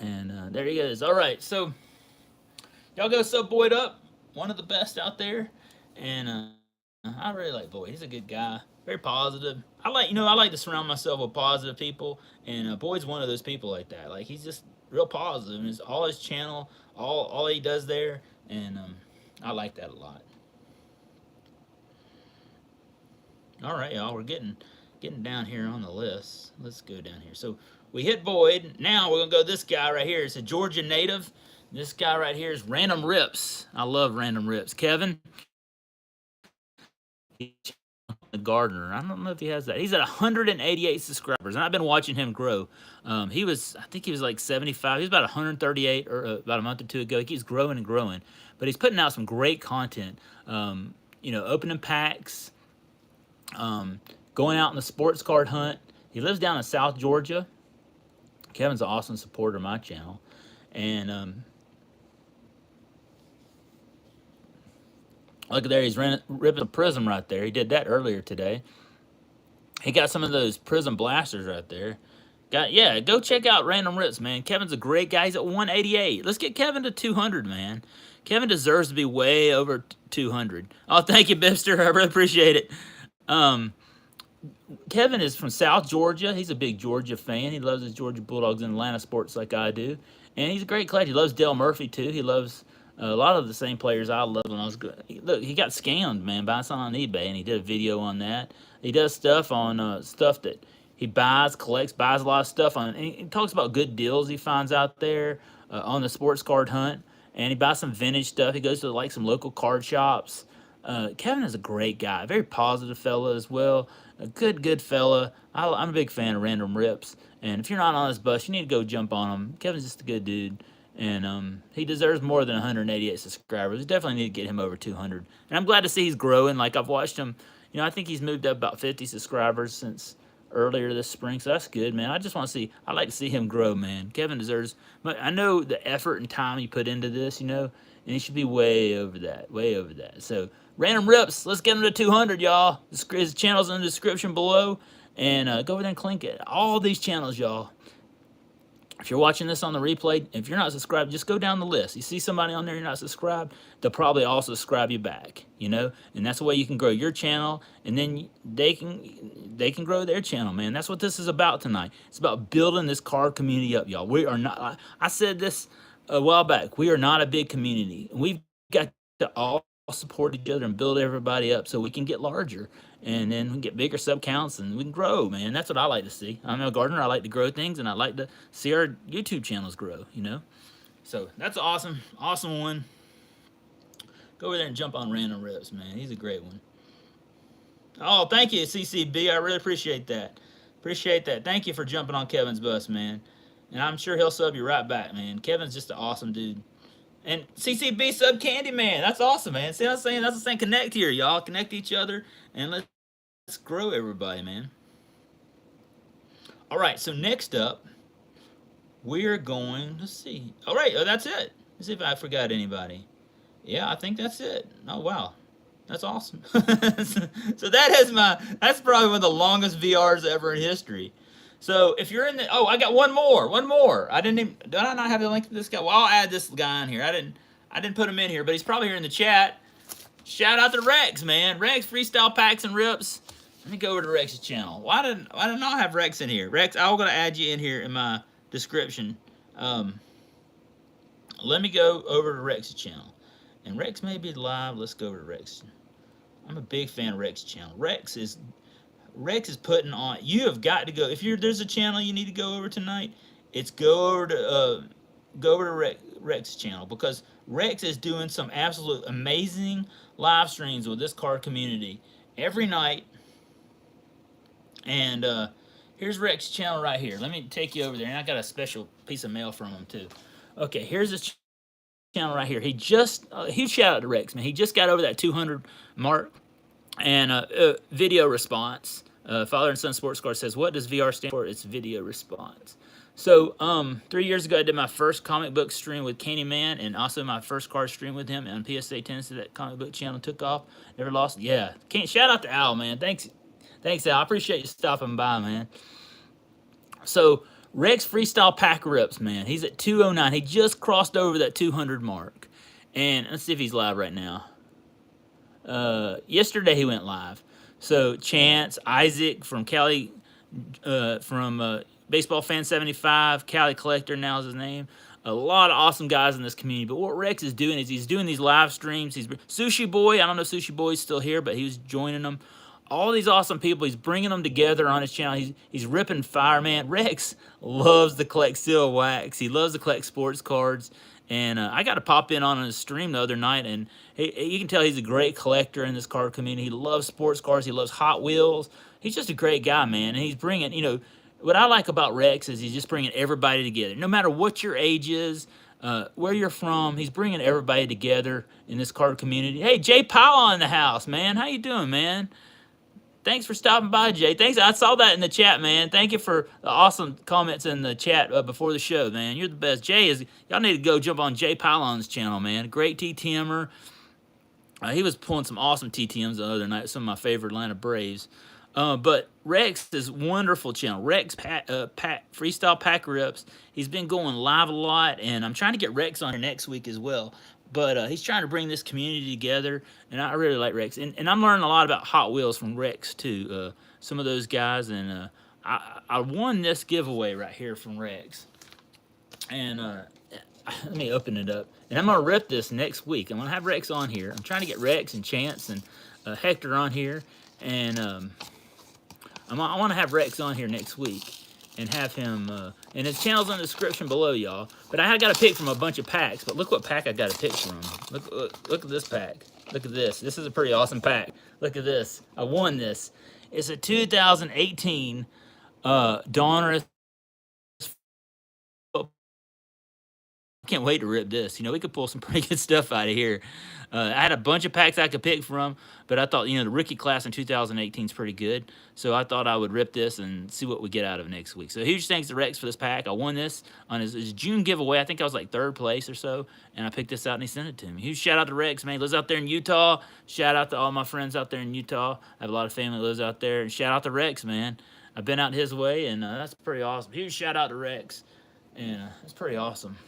And there he is. All right. So y'all go sub Boyd up. One of the best out there. And I really like Boyd. He's a good guy. Very positive. I like to surround myself with positive people. And Boyd's one of those people like that. Like, he's just real positive. And it's all his channel, all he does there. And I like that a lot. All right, y'all. We're getting down here on the list. Let's go down here. So we hit Boyd. Now we're going to go this guy right here. It's a Georgia native. This guy right here is Random Ripps. I love Random Ripps. Kevin, the gardener. I don't know if he has that. He's at 188 subscribers, and I've been watching him grow. I think he was like 75. He was about 138 or about a month or two ago. He keeps growing and growing, but he's putting out some great content. Opening packs, going out on the sports card hunt. He lives down in South Georgia. Kevin's an awesome supporter of my channel, and look at there, he's ripping a prism right there. He did that earlier today. He got some of those prism blasters right there. Go check out Random Ripps, man. Kevin's a great guy. He's at 188. Let's get Kevin to 200, man. Kevin deserves to be way over 200. Oh, thank you, Bipster. I really appreciate it. Kevin is from South Georgia. He's a big Georgia fan. He loves his Georgia Bulldogs and Atlanta sports like I do. And he's a great collector. He loves Dale Murphy, too. He loves a lot of the same players I loved when I was good. Look, he got scammed, man, buying something on eBay, and he did a video on that. He does stuff on stuff that he buys, collects, buys a lot of stuff on. And he talks about good deals he finds out there on the sports card hunt. And he buys some vintage stuff. He goes to like some local card shops. Kevin is a great guy, very positive fella as well. A good fella. I'm a big fan of Random Ripps. And if you're not on his bus, you need to go jump on him. Kevin's just a good dude. And he deserves more than 188 subscribers. We definitely need to get him over 200. And I'm glad to see he's growing. Like, I've watched him. I think he's moved up about 50 subscribers since earlier this spring. So that's good, man. I like to see him grow, man. Kevin deserves, but I know the effort and time he put into this, and he should be way over that. So, Random Ripps, let's get him to 200, y'all. His channel's in the description below. And go over there and click it. All these channels, y'all. If you're watching this on the replay, if you're not subscribed, just go down the list. You see somebody on there you're not subscribed, they'll probably also subscribe you back, And that's the way you can grow your channel, and then they can grow their channel, man. That's what this is about tonight. It's about building this card community up, y'all. We are not, I said this a while back, we are not a big community. We've got to all support each other and build everybody up so we can get larger, and then we can get bigger sub counts and we can grow, man. That's what I like to see. I'm a gardener. I like to grow things, and I like to see our YouTube channels grow, So that's an awesome one. Go over there and jump on Random Ripps, man. He's a great one. Oh, thank you, CCB. I really appreciate that. Thank you for jumping on Kevin's bus, man. And I'm sure he'll sub you right back, man. Kevin's just an awesome dude. And CCB sub Candyman. That's awesome, man. See what I'm saying? That's the same. Connect here, y'all. Connect to each other, and let's grow everybody, man. All right, so next up, we're going to see. All right, that's it. Let's see if I forgot anybody. Yeah, I think that's it. Oh, wow. That's awesome. So that's probably one of the longest VRs ever in history. So if you're in the, I got one more. Did I not have the link to this guy? Well, I'll add this guy in here. I didn't put him in here, but he's probably here in the chat. Shout out to Rex, man. Rex Freestyle Packs and Rips. Let me go over to Rex's channel. Why did I not have Rex in here? Rex, I'm gonna add you in here in my description. Let me go over to Rex's channel. And Rex may be live. Let's go over to Rex. I'm a big fan of Rex's channel. Rex is putting on. You have got to go. If there's a channel you need to go over tonight, it's go over to Rex's channel, because Rex is doing some absolute amazing live streams with this card community every night. And here's Rex's channel right here. Let me take you over there. And I got a special piece of mail from him too. Okay, here's his channel right here. He just huge shout out to Rex, man. He just got over that 200 mark. And video response. Father and Son Sports Card says, what does VR stand for? It's video response. So 3 years ago, I did my first comic book stream with Candyman, and also my first card stream with him on PSA Tennessee. That comic book channel took off. Never lost. Yeah. Shout out to Al, man. Thanks, Al. I appreciate you stopping by, man. So Rex-Freestyle Ripps, man. He's at 209. He just crossed over that 200 mark. And let's see if he's live right now. Yesterday he went live. So Chance, Isaac from Cali, from Baseball Fan 75, Cali Collector now is his name. A lot of awesome guys in this community. But what Rex is doing is he's doing these live streams. He's Sushi Boy. I don't know if Sushi Boy's still here, but he was joining them. All these awesome people, he's bringing them together on his channel. He's ripping fire, man. Rex loves to collect seal wax. He loves to collect sports cards. And I got to pop in on his stream the other night, and you can tell he's a great collector in this card community. He loves sports cars. He loves Hot Wheels. He's just a great guy, man. And he's bringing, what I like about Rex is he's just bringing everybody together. No matter what your age is, where you're from, he's bringing everybody together in this card community. Hey, Jay Powell in the house, man. How you doing, man? Thanks for stopping by, Jay. Thanks. I saw that in the chat, man. Thank you for the awesome comments in the chat before the show, man. You're the best. Y'all need to go jump on Jay Pylon's channel, man. Great TTMer. He was pulling some awesome TTMs the other night. Some of my favorite Atlanta Braves. But Rex is wonderful channel. Rex Freestyle Ripps. He's been going live a lot, and I'm trying to get Rex on here next week as well. But he's trying to bring this community together, and I really like Rex. And I'm learning a lot about Hot Wheels from Rex, too. Some of those guys. And I won this giveaway right here from Rex. And let me open it up. And I'm going to rip this next week. I'm going to have Rex on here. I'm trying to get Rex and Chance and Hector on here. And I want to have Rex on here next week. And have him, and his channel's in the description below, y'all. But I got to pick from a bunch of packs. But look what pack I got to pick from. Look at this pack. Look at this. This is a pretty awesome pack. Look at this. I won this. It's a 2018 Donruss. I can't wait to rip this. We could pull some pretty good stuff out of here. I had a bunch of packs I could pick from, but I thought, the rookie class in 2018 is pretty good. So I thought I would rip this and see what we get out of next week. So huge thanks to Rex for this pack. I won this on his June giveaway. I think I was like 3rd place or so, and I picked this out and he sent it to me. Huge shout out to Rex, man. He lives out there in Utah. Shout out to all my friends out there in Utah. I have a lot of family that lives out there. And shout out to Rex, man. I've been out his way, and that's pretty awesome. Huge shout out to Rex, and that's pretty awesome.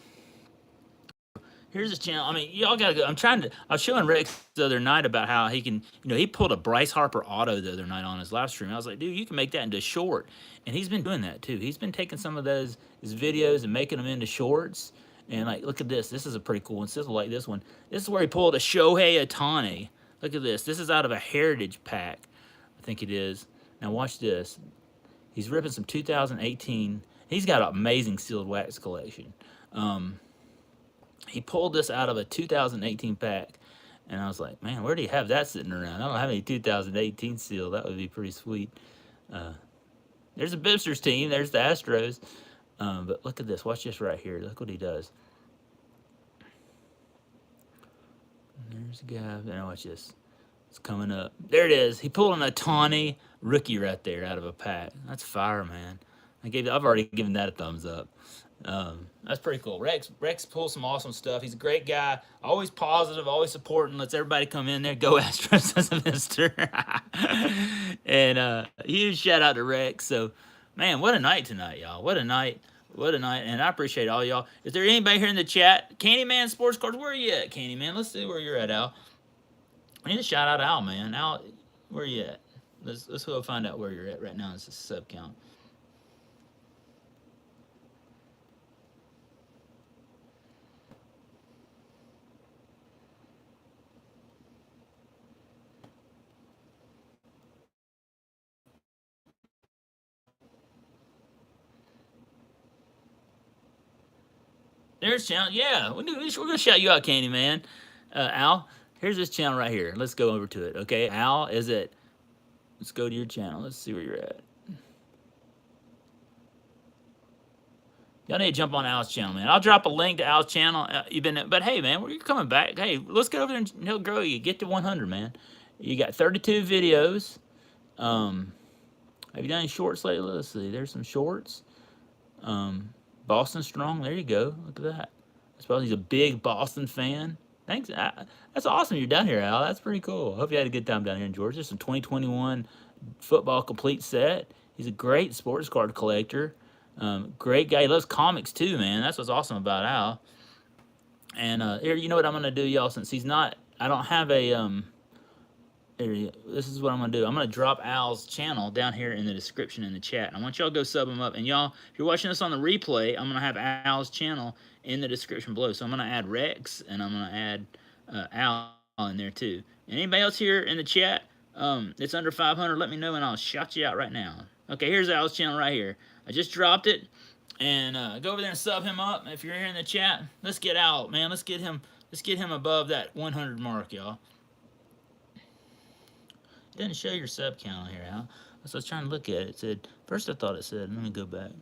Here's his channel. I mean, y'all gotta go. I was showing Rex the other night about how he can, he pulled a Bryce Harper auto the other night on his live stream. I was like, dude, you can make that into a short. And he's been doing that too. He's been taking some of his videos and making them into shorts. And like, look at this. This is a pretty cool one. Sizzle like this one. This is where he pulled a Shohei Ohtani. Look at this. This is out of a Heritage pack. I think it is. Now watch this. He's ripping some 2018. He's got an amazing sealed wax collection. He pulled this out of a 2018 pack, and I was like, man, where do you have that sitting around? I don't have any 2018 seal. That would be pretty sweet. There's a Bipster's team. There's the Astros. But look at this. Watch this right here. Look what he does. There's a guy. Now watch this. It's coming up. There it is. He pulled an Ohtani rookie right there out of a pack. That's fire, man. I've already given that a thumbs up. That's pretty cool. Rex pulls some awesome stuff. He's a great guy. Always positive, always supporting. Lets everybody come in there. Go Astros as a mister. And huge shout out to Rex. So, man, what a night tonight, y'all. What a night. What a night. And I appreciate all y'all. Is there anybody here in the chat? Candyman Sports Cards, where are you at, Candyman? Let's see where you're at, Al. I need to shout out Al, man. Al, where are you at? Let's go find out where you're at right now. It's a sub count. There's channel. Yeah, we're gonna shout you out, Candyman. Al, here's this channel right here. Let's go over to it. Okay, Al, is it? Let's go to your channel. Let's see where you're at. Y'all need to jump on Al's channel, man. I'll drop a link to Al's channel. But hey, man, you're coming back. Hey, let's get over there and he'll grow you. Get to 100, man. You got 32 videos. Have you done any shorts lately? Let's see. There's some shorts. Boston Strong. There you go. Look at that. I suppose he's a big Boston fan. Thanks. That's awesome you're down here, Al. That's pretty cool. Hope you had a good time down here in Georgia. There's some 2021 football complete set. He's a great sports card collector. Great guy. He loves comics too, man. That's what's awesome about Al. And here, you know what I'm gonna do, y'all? Since he's not, I don't have a this is what I'm gonna do. I'm gonna drop Al's channel down here in the description in the chat. I want y'all to go sub him up. And y'all, if you're watching this on the replay, I'm gonna have Al's channel in the description below. So I'm gonna add Rex and I'm gonna add Al in there too. And anybody else here in the chat, it's under 500, let me know and I'll shout you out right now. Okay, here's Al's channel right here. I just dropped it, and go over there and sub him up. If you're here in the chat, let's get Al, man. Let's get him above that 100 mark, y'all. It doesn't show your sub count here, Al. So I was trying to look at it. It said, first I thought it said, let me go back.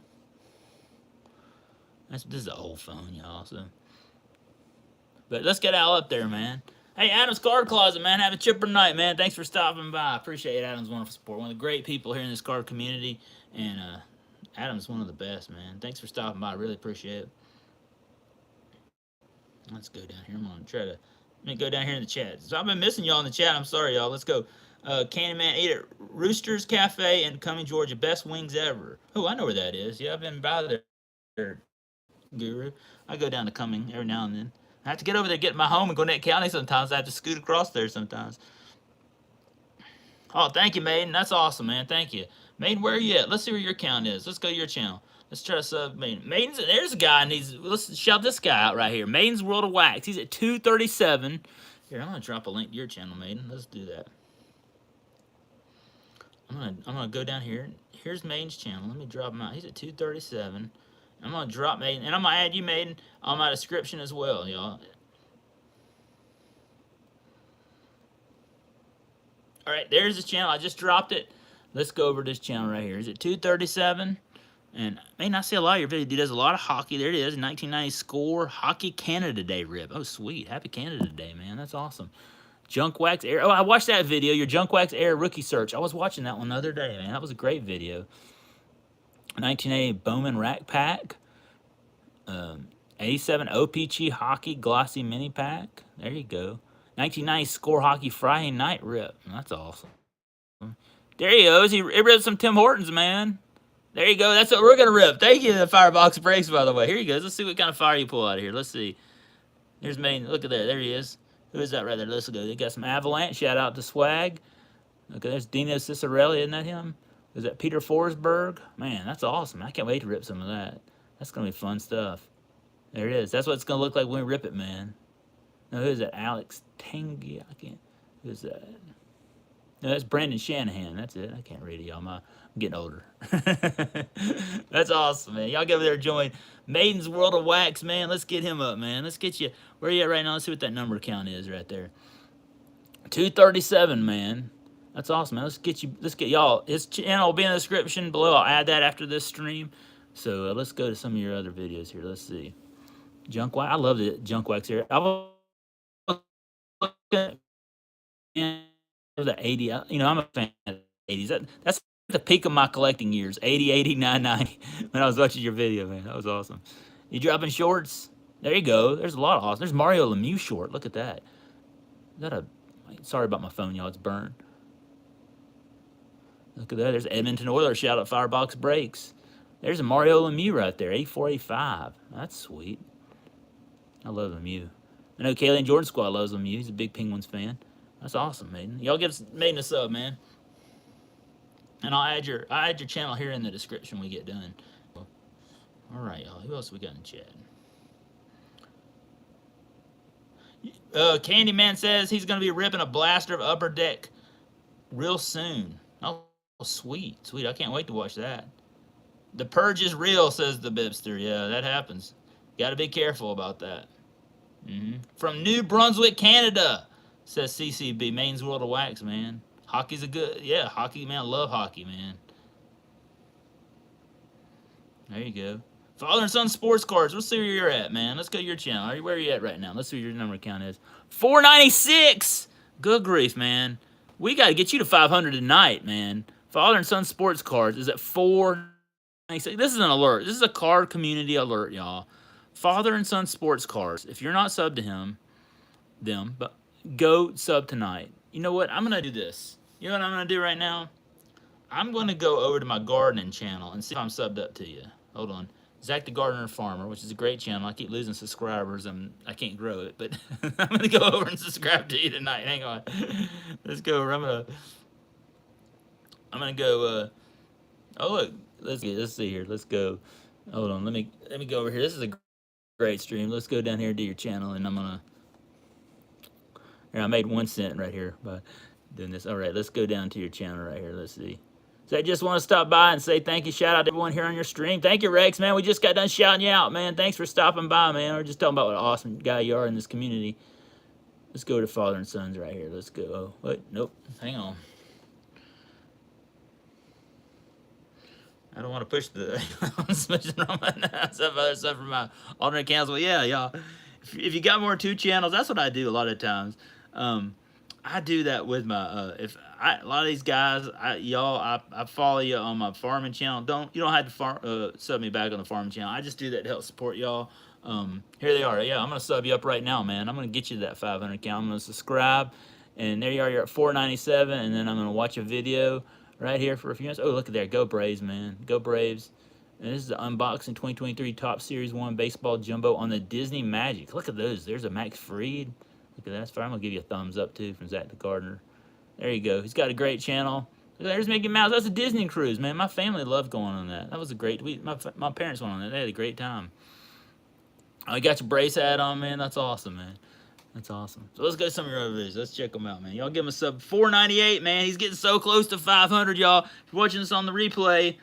This is an old phone, y'all. So, but let's get Al up there, man. Hey, Adam's Card Closet, man. Have a chipper night, man. Thanks for stopping by. I appreciate Adam's wonderful support. One of the great people here in this card community, and Adam's one of the best, man. Thanks for stopping by. I really appreciate it. Let's go down here. I'm going to try to... Let me go down here in the chat. So I've been missing y'all in the chat. I'm sorry, y'all. Let's go. Candyman ate at Rooster's Cafe in Cumming, Georgia. Best wings ever. Oh, I know where that is. Yeah, I've been by there, Guru. I go down to Cumming every now and then. I have to get over there, get in my home in Gwinnett County sometimes. I have to scoot across there sometimes. Oh, thank you, Maiden. That's awesome, man. Thank you. Maiden, where are you at? Let's see where your count is. Let's go to your channel. Let's try to sub Maiden. Maiden's, there's a guy, and let's shout this guy out right here. Maiden's World of Wax. He's at 237. Here, I'm going to drop a link to your channel, Maiden. Let's do that. I'm gonna go down here. Here's Maiden's channel. Let me drop him out. He's at 237. I'm gonna drop Maiden, and I'm gonna add you, Maiden, on my description as well, y'all. All right, there's his channel. I just dropped it. Let's go over to this channel right here. Is it 237? And Maiden, I see a lot of your videos. He does a lot of hockey. There it is, 1990 Score Hockey Canada Day rip. Oh, sweet. Happy Canada Day, man. That's awesome. Junk Wax Air. Oh, I watched that video, your Junk Wax Air rookie search. I was watching that one the other day, man. That was a great video. 1980 Bowman Rack Pack. 87 OPG Hockey Glossy Mini Pack. There you go. 1990 Score Hockey Friday Night Rip. That's awesome. There he goes. He ripped some Tim Hortons, man. There you go. That's what we're going to rip. Thank you to the Fyer Box Breaks, by the way. Here he goes. Let's see what kind of fire you pull out of here. Let's see. Here's Maiden. Look at that. There he is. Who is that right there? Let's go. They got some Avalanche. Shout out to Swag. Okay, there's Dino Cicerelli. Isn't that him? Is that Peter Forsberg? Man, that's awesome. I can't wait to rip some of that. That's going to be fun stuff. There it is. That's what it's going to look like when we rip it, man. No, who is that? Alex Tangy. I can't. Who is that? No, that's Brandon Shanahan. That's it. I can't read it, y'all. I'm getting older. That's awesome, man. Y'all get over there and join Maiden's World of Wax, man. Let's get him up, man. Let's get you. Where are you at right now? Let's see what that number count is right there. 237, man. That's awesome, man. Let's get y'all. His channel will be in the description below. I'll add that after this stream. So let's go to some of your other videos here. Let's see. Junk Wax. I love the Junk Wax here. I was looking at the 80. You know, I'm a fan of the 80s. That's the peak of my collecting years. 80, 89, 90. When I was watching your video, man. That was awesome. You dropping shorts? There you go. There's a lot of awesome. There's Mario Lemieux short. Look at that. Is that a... Sorry about my phone, y'all. It's burned. Look at that. There's Edmonton Oilers. Shout out Fyer Box Breaks. There's a Mario Lemieux right there. 84, 85. That's sweet. I love Lemieux. I know Kaylee and Jordan Squad loves Lemieux. He's a big Penguins fan. That's awesome, Maiden. Y'all give Maiden a sub, man. And I'll add your channel here in the description when we get done. All right, y'all. Who else we got in chat? Candyman says he's going to be ripping a blaster of Upper Deck real soon. Oh, sweet. Sweet. I can't wait to watch that. The purge is real, says the Bipster. Yeah, that happens. Got to be careful about that. From New Brunswick, Canada, says CCB. Maine's World of Wax, man. Hockey's a good... Yeah, hockey, man. I love hockey, man. There you go. Father and Son Sports Cards. Let's see where you're at, man. Let's go to your channel. Where are you at right now? Let's see what your number count is. 496! Good grief, man. We got to get you to 500 tonight, man. Father and Son Sports Cards is at 496. This is an alert. This is a card community alert, y'all. Father and Son Sports Cards. If you're not subbed to them, but go sub tonight. You know what? I'm going to do this. You know what I'm going to do right now? I'm going to go over to my gardening channel and see if I'm subbed up to you. Hold on. Zach the Gardener Farmer, which is a great channel. I keep losing subscribers and I can't grow it, but I'm going to go over and subscribe to you tonight. Hang on. Let's go over. I'm going to go, oh, look. Let's see here. Let's go. Hold on. Let me go over here. This is a great stream. Let's go down here and do your channel, and I'm going to, here, I made 1 cent right here by doing this. All right, let's go down to your channel right here. Let's see. So I just want to stop by and say thank you. Shout out to everyone here on your stream. Thank you, Rex, man. We just got done shouting you out, man. Thanks for stopping by, man. We're just talking about what an awesome guy you are in this community. Let's go to Father and Sons right here. Let's go. Oh, wait, nope. Hang on. I don't want to push the... I'm switching on my stuff from my alternate accounts. Well, yeah, y'all. If you got more than 2 channels, that's what I do a lot of times. I do that with my a lot of these guys, I follow you on my farming channel. You don't have to sub me back on the farming channel. I just do that to help support y'all. Here they are. Yeah, I'm gonna sub you up right now, man. I'm gonna get you to that 500 count. I'm gonna subscribe, and there you are. You're at 497, and then I'm gonna watch a video right here for a few minutes. Oh, look at there. Go Braves, man. Go Braves. And this is the unboxing 2023 Top Series 1 Baseball Jumbo on the Disney Magic. Look at those. There's a Max Fried. Look at that. That's fine. I'm going to give you a thumbs up, too, from Zach the Gardener. There you go. He's got a great channel. There's Mickey Mouse. That's a Disney cruise, man. My family loved going on that. That was a great... My parents went on that. They had a great time. Oh, you got your brace hat on, man. That's awesome, man. That's awesome. So let's go to some of your other videos. Let's check them out, man. Y'all give him a sub. 498, man. He's getting so close to 500, y'all. If you're watching this on the replay,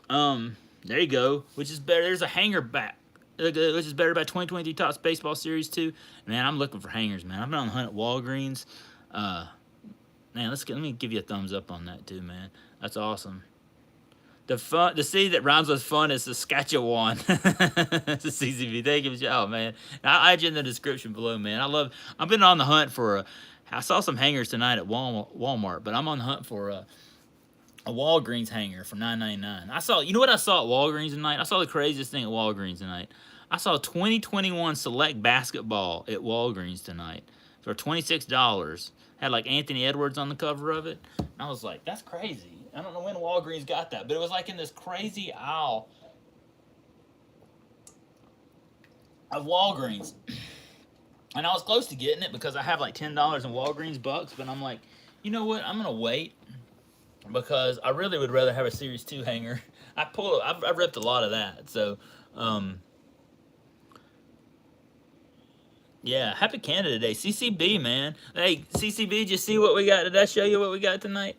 there you go. Which is better. There's a hanger back. Which is better by 2023 Topps Baseball Series 2. Man, I'm looking for hangers, man. I've been on the hunt at Walgreens. Man, let me give you a thumbs up on that too, man. That's awesome. The city that rhymes with fun is Saskatchewan. It's a CCB. Thank you, oh man. I'll add you in the description below, man. I've been on the hunt for I saw some hangers tonight at Walmart, but I'm on the hunt for a Walgreens hanger for $9.99. You know what I saw at Walgreens tonight? I saw the craziest thing at Walgreens tonight. I saw 2021 Select Basketball at Walgreens tonight for $26. Had like Anthony Edwards on the cover of it. And I was like, that's crazy. I don't know when Walgreens got that, but it was like in this crazy aisle of Walgreens. And I was close to getting it because I have like $10 in Walgreens bucks, but I'm like, you know what? I'm going to wait because I really would rather have a Series 2 hanger. I've ripped a lot of that. So, yeah, happy Canada Day. CCB, man. Hey, CCB, did you see what we got? Did I show you what we got tonight?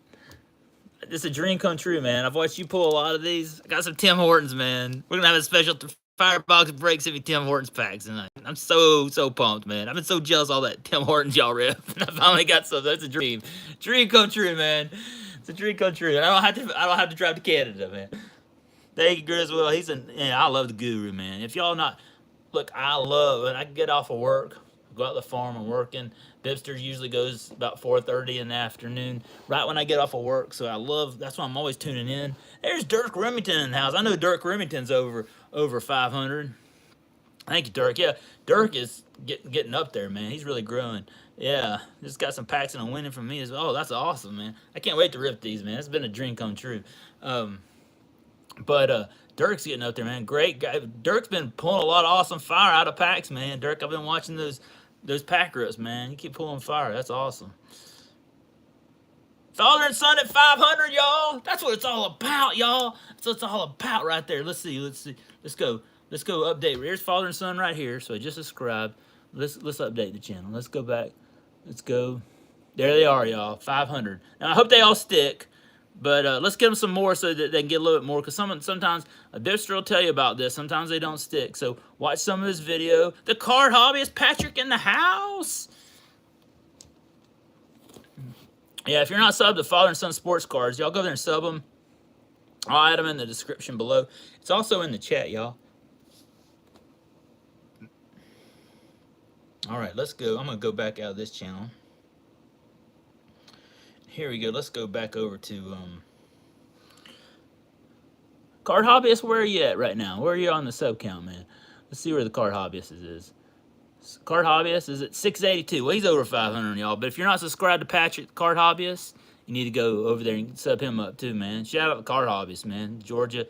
It's a dream come true, man. I've watched you pull a lot of these. I got some Tim Hortons, man. We're going to have a special Fyer Box Breaks every Tim Hortons packs tonight. I'm so pumped, man. I've been so jealous of all that Tim Hortons y'all rip. I finally got some. That's a dream. Dream come true, man. It's a dream come true. And I don't have to drive to Canada, man. Thank you, Griswold. I love the guru, man. If y'all not... Look, I love when I get off of work, go out to the farm, I'm working. Bipster usually goes about 4:30 in the afternoon, right when I get off of work. So that's why I'm always tuning in. There's Dirk Remington in the house. I know Dirk Remington's over 500. Thank you, Dirk. Yeah, Dirk is getting up there, man. He's really growing. Yeah, just got some packs and a winning from me as well. Oh, that's awesome, man. I can't wait to rip these, man. It's been a dream come true. Dirk's getting up there, man. Great guy. Dirk's been pulling a lot of awesome fire out of packs, man. Dirk, I've been watching those pack rips, man. You keep pulling fire. That's awesome. Father and son at 500, y'all. That's what it's all about, y'all. That's what it's all about right there. Let's see. Let's go. Let's go update. Here's father and son right here. So I just subscribed. Let's update the channel. Let's go back. Let's go. There they are, y'all. 500. Now I hope they all stick. But let's give them some more so that they can get a little bit more. Because sometimes a Bipster will tell you about this. Sometimes they don't stick. So watch some of his video. The card hobbyist Patrick in the house. Yeah, if you're not subbed to Father and Son Sports Cards, y'all go there and sub them. I'll add them in the description below. It's also in the chat, y'all. All right, let's go. I'm going to go back out of this channel. Here we go. Let's go back over to Card Hobbyist. Where are you at right now? Where are you on the sub count, man? Let's see where the Card Hobbyist is. Card Hobbyist is at 682. Well, he's over 500, y'all. But if you're not subscribed to Patrick, Card Hobbyist, you need to go over there and sub him up too, man. Shout out to Card Hobbyist, man. Georgia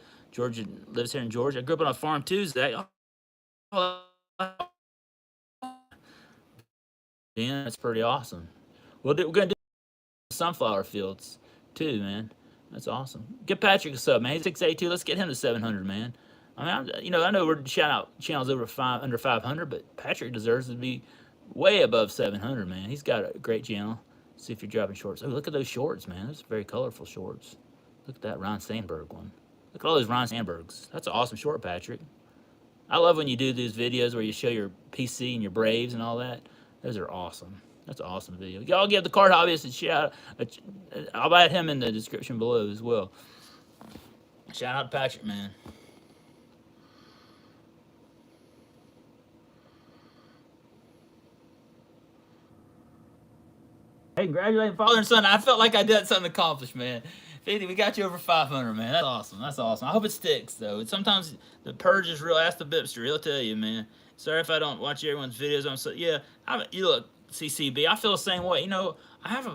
lives here in Georgia. I grew up on a farm Tuesday. Oh, yeah, that's pretty awesome. We're gonna do sunflower fields too, man. That's awesome. Get Patrick a sub, man. He's 682. Let's get him to 700, man. I mean, I know we're shouting out channels under 500, but Patrick deserves to be way above 700, man. He's got a great channel. Let's see if you're dropping shorts. Oh, look at those shorts, man. Those are very colorful shorts. Look at that Ron Sandberg one. Look at all those Ron Sandbergs. That's an awesome short, Patrick. I love when you do these videos where you show your PC and your Braves and all that. Those are awesome. That's an awesome video. Y'all give the card hobbyist a shout. I'll add him in the description below as well. Shout out to Patrick, man. Hey, congratulations, father and son. I felt like I did something accomplished, man. 50, we got you over 500, man. That's awesome. That's awesome. I hope it sticks, though. Sometimes the purge is real. Ask the Bipster. He'll tell you, man. Sorry if I don't watch everyone's videos. You look, CCB. I feel the same way. You know, I have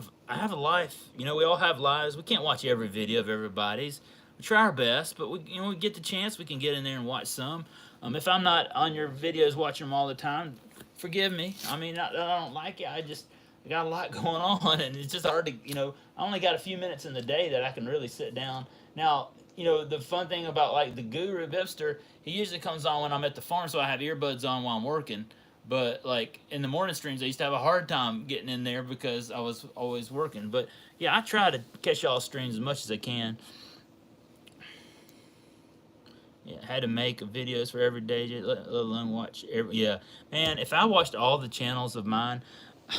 a life. You know, we all have lives. We can't watch every video of everybody's. We try our best, but we get the chance, we can get in there and watch some. If I'm not on your videos watching them all the time, forgive me. I mean, I don't like it. I got a lot going on, and it's just hard to, I only got a few minutes in the day that I can really sit down. Now, the fun thing about, like, the Guru Bipster, he usually comes on when I'm at the farm, so I have earbuds on while I'm working. But, like, in the morning streams, I used to have a hard time getting in there because I was always working. But, yeah, I try to catch y'all streams as much as I can. Yeah, I had to make videos for every day, let alone watch every. Yeah, man, if I watched all the channels of mine,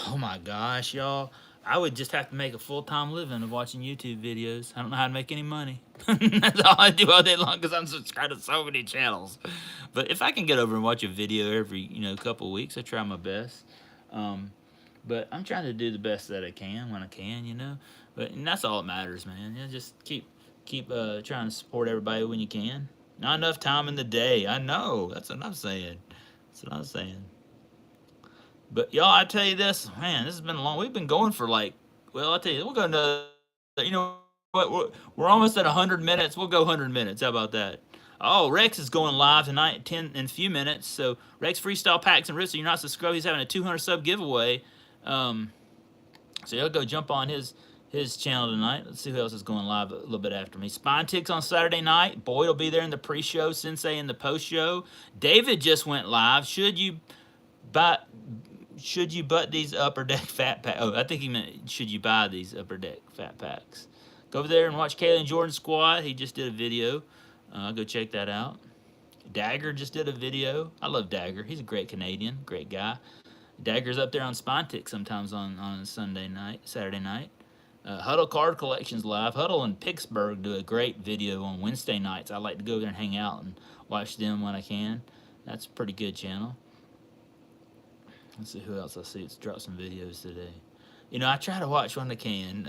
oh my gosh, y'all, I would just have to make a full-time living of watching YouTube videos. I don't know how to make any money. That's all I do all day long because I'm subscribed to so many channels. But if I can get over and watch a video every, couple of weeks, I try my best. But I'm trying to do the best that I can when I can, and that's all that matters, man. Just keep trying to support everybody when you can. Not enough time in the day. I know. That's what I'm saying. But y'all, I tell you this, man, this has been long. We've been going for I'll tell you, we'll go another. What? We're almost at 100 minutes. We'll go 100 minutes. How about that? Oh, Rex is going live tonight in a few minutes. So Rex-Freestyle Packs and Ripps. You're not subscribed. He's having a 200 sub giveaway. So you'll go jump on his channel tonight. Let's see who else is going live a little bit after me. Spine Ticks on Saturday night. Boyd will be there in the pre-show. Sensei in the post-show. David just went live. Should you butt these Upper Deck fat packs? Oh, I think he meant should you buy these Upper Deck fat packs? Go over there and watch Kalen Jordan's squad. He just did a video. Go check that out. Dagger just did a video. I love Dagger. He's a great Canadian, great guy. Dagger's up there on Spine Tick sometimes on Saturday night. Huddle Card Collections live. Huddle in Pittsburgh do a great video on Wednesday nights. I like to go there and hang out and watch them when I can. That's a pretty good channel. Let's see who else I see. It's dropped some videos today. I try to watch when I can.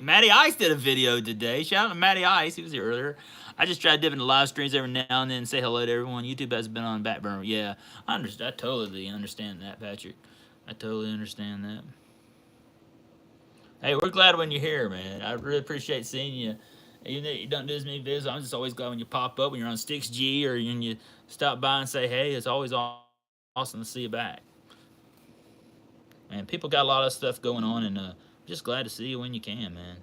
Matty Ice did a video today. Shout out to Matty Ice. He was here earlier. I just try to dip into live streams every now and then and say hello to everyone. YouTube has been on back burner. Yeah, I totally understand that, Patrick. I totally understand that. Hey, we're glad when you're here, man. I really appreciate seeing you. Even though you don't do as many videos, I'm just always glad when you pop up when you're on 6G or when you stop by and say, hey, it's always awesome to see you back. And people got a lot of stuff going on in Just glad to see you when you can, man.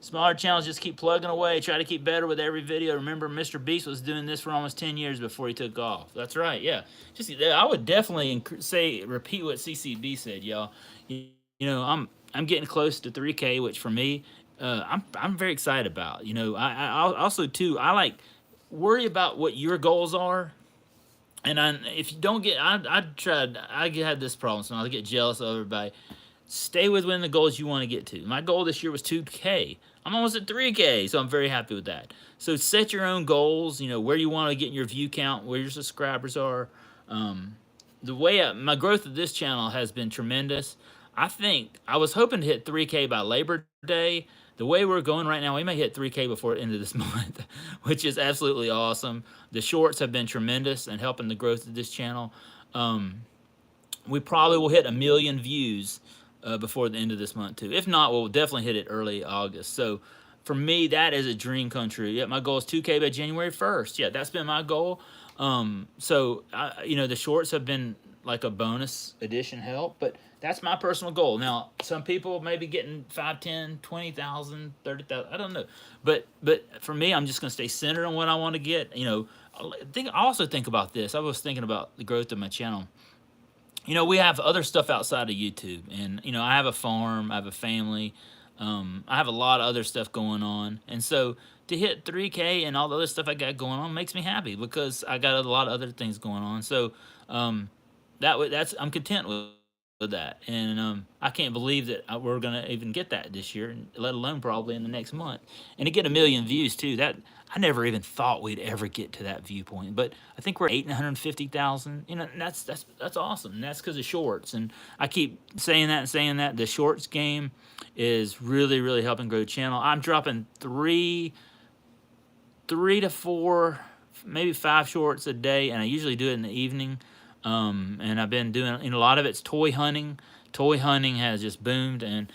Smaller channels just keep plugging away. Try to keep better with every video. Remember, Mr. Beast was doing this for almost 10 years before he took off. That's right, yeah. Just I would definitely repeat what CCB said, y'all. You know, I'm getting close to 3K, which for me, I'm very excited about. You know, I also too I like worry about what your goals are. And if you don't get, I tried. I had this problem, so I get jealous of everybody. Stay within the goals you want to get to. My goal this year was 2K. I'm almost at 3K, so I'm very happy with that. So set your own goals, you know, where you want to get in your view count, where your subscribers are. The way my growth of this channel has been tremendous. I think I was hoping to hit 3K by Labor Day. The way we're going right now, we may hit 3K before the end of this month, which is absolutely awesome. The shorts have been tremendous and helping the growth of this channel. We probably will hit 1 million views before the end of this month too. If not, we'll definitely hit it early August. So for me, that is a dream come true. Yeah, my goal is 2K by January 1st. Yeah, that's been my goal. You know, the shorts have been like a bonus addition help, but that's my personal goal. Now, some people may be getting 5, 10, 20,000, 30,000. I don't know. But for me, I'm just going to stay centered on what I want to get. You know, I also think about this. I was thinking about the growth of my channel. You know, we have other stuff outside of YouTube, and you know, I have a farm, I have a family, I have a lot of other stuff going on, and so to hit 3K and all the other stuff I got going on makes me happy because I got a lot of other things going on. So that's I'm content with that, and I can't believe that we're gonna even get that this year, let alone probably in the next month, and to get 1 million views too. That I never even thought we'd ever get to that viewpoint, but I think we're 850,000. You know, and that's awesome. And that's because of shorts, and I keep saying that and saying that. The shorts game is really helping grow the channel. I'm dropping three to four, maybe 5 shorts a day, and I usually do it in the evening. And I've been doing, a lot of it's toy hunting. Toy hunting has just boomed, and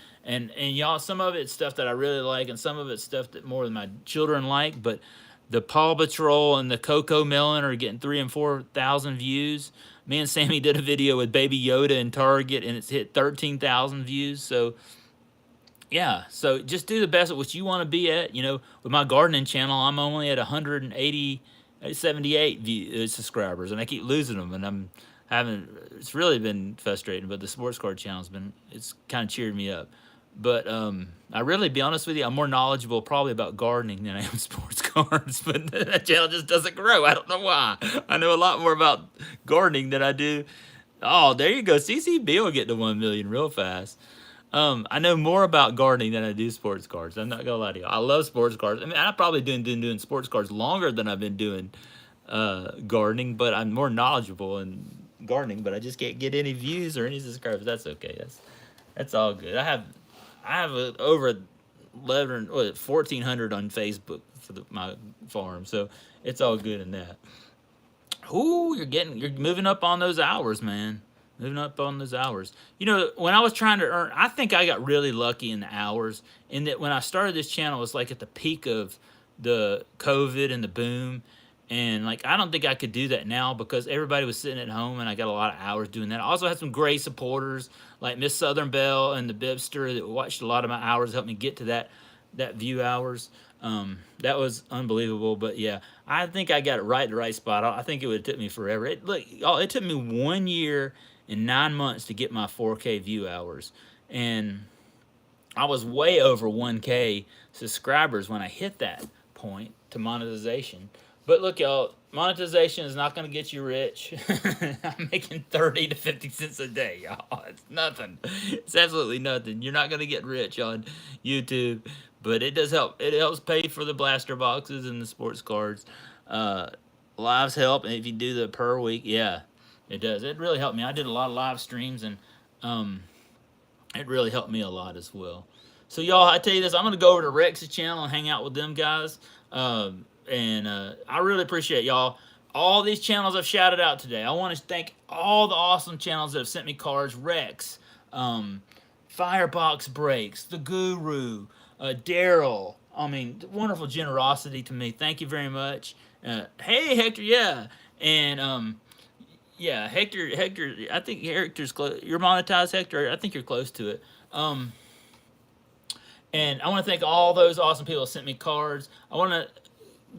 y'all, some of it's stuff that I really like, and some of it's stuff that more than my children like. But the Paw Patrol and the Coco Melon are getting 3,000 and 4,000 views. Me and Sammy did a video with Baby Yoda in Target, and it's hit 13,000 views. So yeah, so just do the best at what you want to be at. You know, with my gardening channel, I'm only at 180, 78 subscribers, and I keep losing them, and I'm having, it's really been frustrating. But the sports card channel's been, it's kind of cheered me up. But I really, be honest with you, I'm more knowledgeable probably about gardening than I am sports cards. But that channel just doesn't grow. I don't know why. I know a lot more about gardening than I do. Oh, there you go. CCB will get to 1 million real fast. I know more about gardening than I do sports cards. I'm not gonna lie to you. I love sports cards. I mean, I've probably been doing sports cards longer than I've been doing gardening, but I'm more knowledgeable in gardening. But I just can't get any views or any subscribers. That's okay. That's all good. I have over 1,400 on Facebook for my farm, so it's all good in that. Ooh, you're moving up on those hours, man. Moving up on those hours. You know, when I was trying to earn, I think I got really lucky in the hours. In that when I started this channel, it was like at the peak of the COVID and the boom. And like, I don't think I could do that now because everybody was sitting at home, and I got a lot of hours doing that. I also had some great supporters like Miss Southern Belle and the Bipster that watched a lot of my hours, helped me get to that view hours. That was unbelievable. But yeah, I think I got it right at the right spot. I think it would have took me forever. It took me 1 year and 9 months to get my 4K view hours, and I was way over 1K subscribers when I hit that point to monetization. But look, y'all, monetization is not going to get you rich. I'm making 30 to 50 cents a day, y'all. It's nothing. It's absolutely nothing. You're not going to get rich on YouTube, but it does help. It helps pay for the blaster boxes and the sports cards. Lives help, and if you do the per week, yeah, it does. It really helped me. I did a lot of live streams, and it really helped me a lot as well. So, y'all, I tell you this, I'm going to go over to Rex's channel and hang out with them guys. I really appreciate y'all. All these channels I've shouted out today. I want to thank all the awesome channels that have sent me cards. Rex, Fyer Box Breaks, The Guru, Darrell. I mean, wonderful generosity to me. Thank you very much. Hey, Hector, yeah. And Yeah, Hector, I think Hector's close. You're monetized, Hector. I think you're close to it. And I want to thank all those awesome people that sent me cards. I want to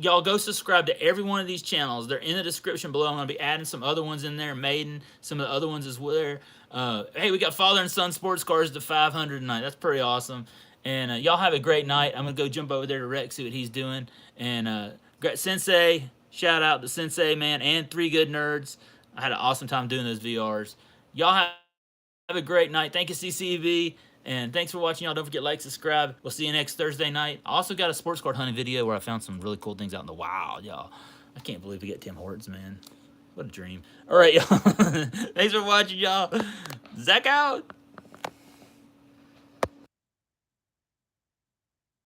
y'all go subscribe to every one of these channels. They're in the description below. I'm going to be adding some other ones in there. Maiden, some of the other ones as well. Hey, we got father and son sports cars to 500 tonight. That's pretty awesome. And y'all have a great night. I'm going to go jump over there to Rex, see what he's doing. And Sensei, shout out to Sensei, man, and Three Good Nerds. I had an awesome time doing those VRs. Y'all have a great night. Thank you, CCV. And thanks for watching, y'all. Don't forget, like, subscribe. We'll see you next Thursday night. I also got a sports card hunting video where I found some really cool things out in the wild, y'all. I can't believe we got Tim Hortons, man. What a dream. All right, y'all. Thanks for watching, y'all. Zach out.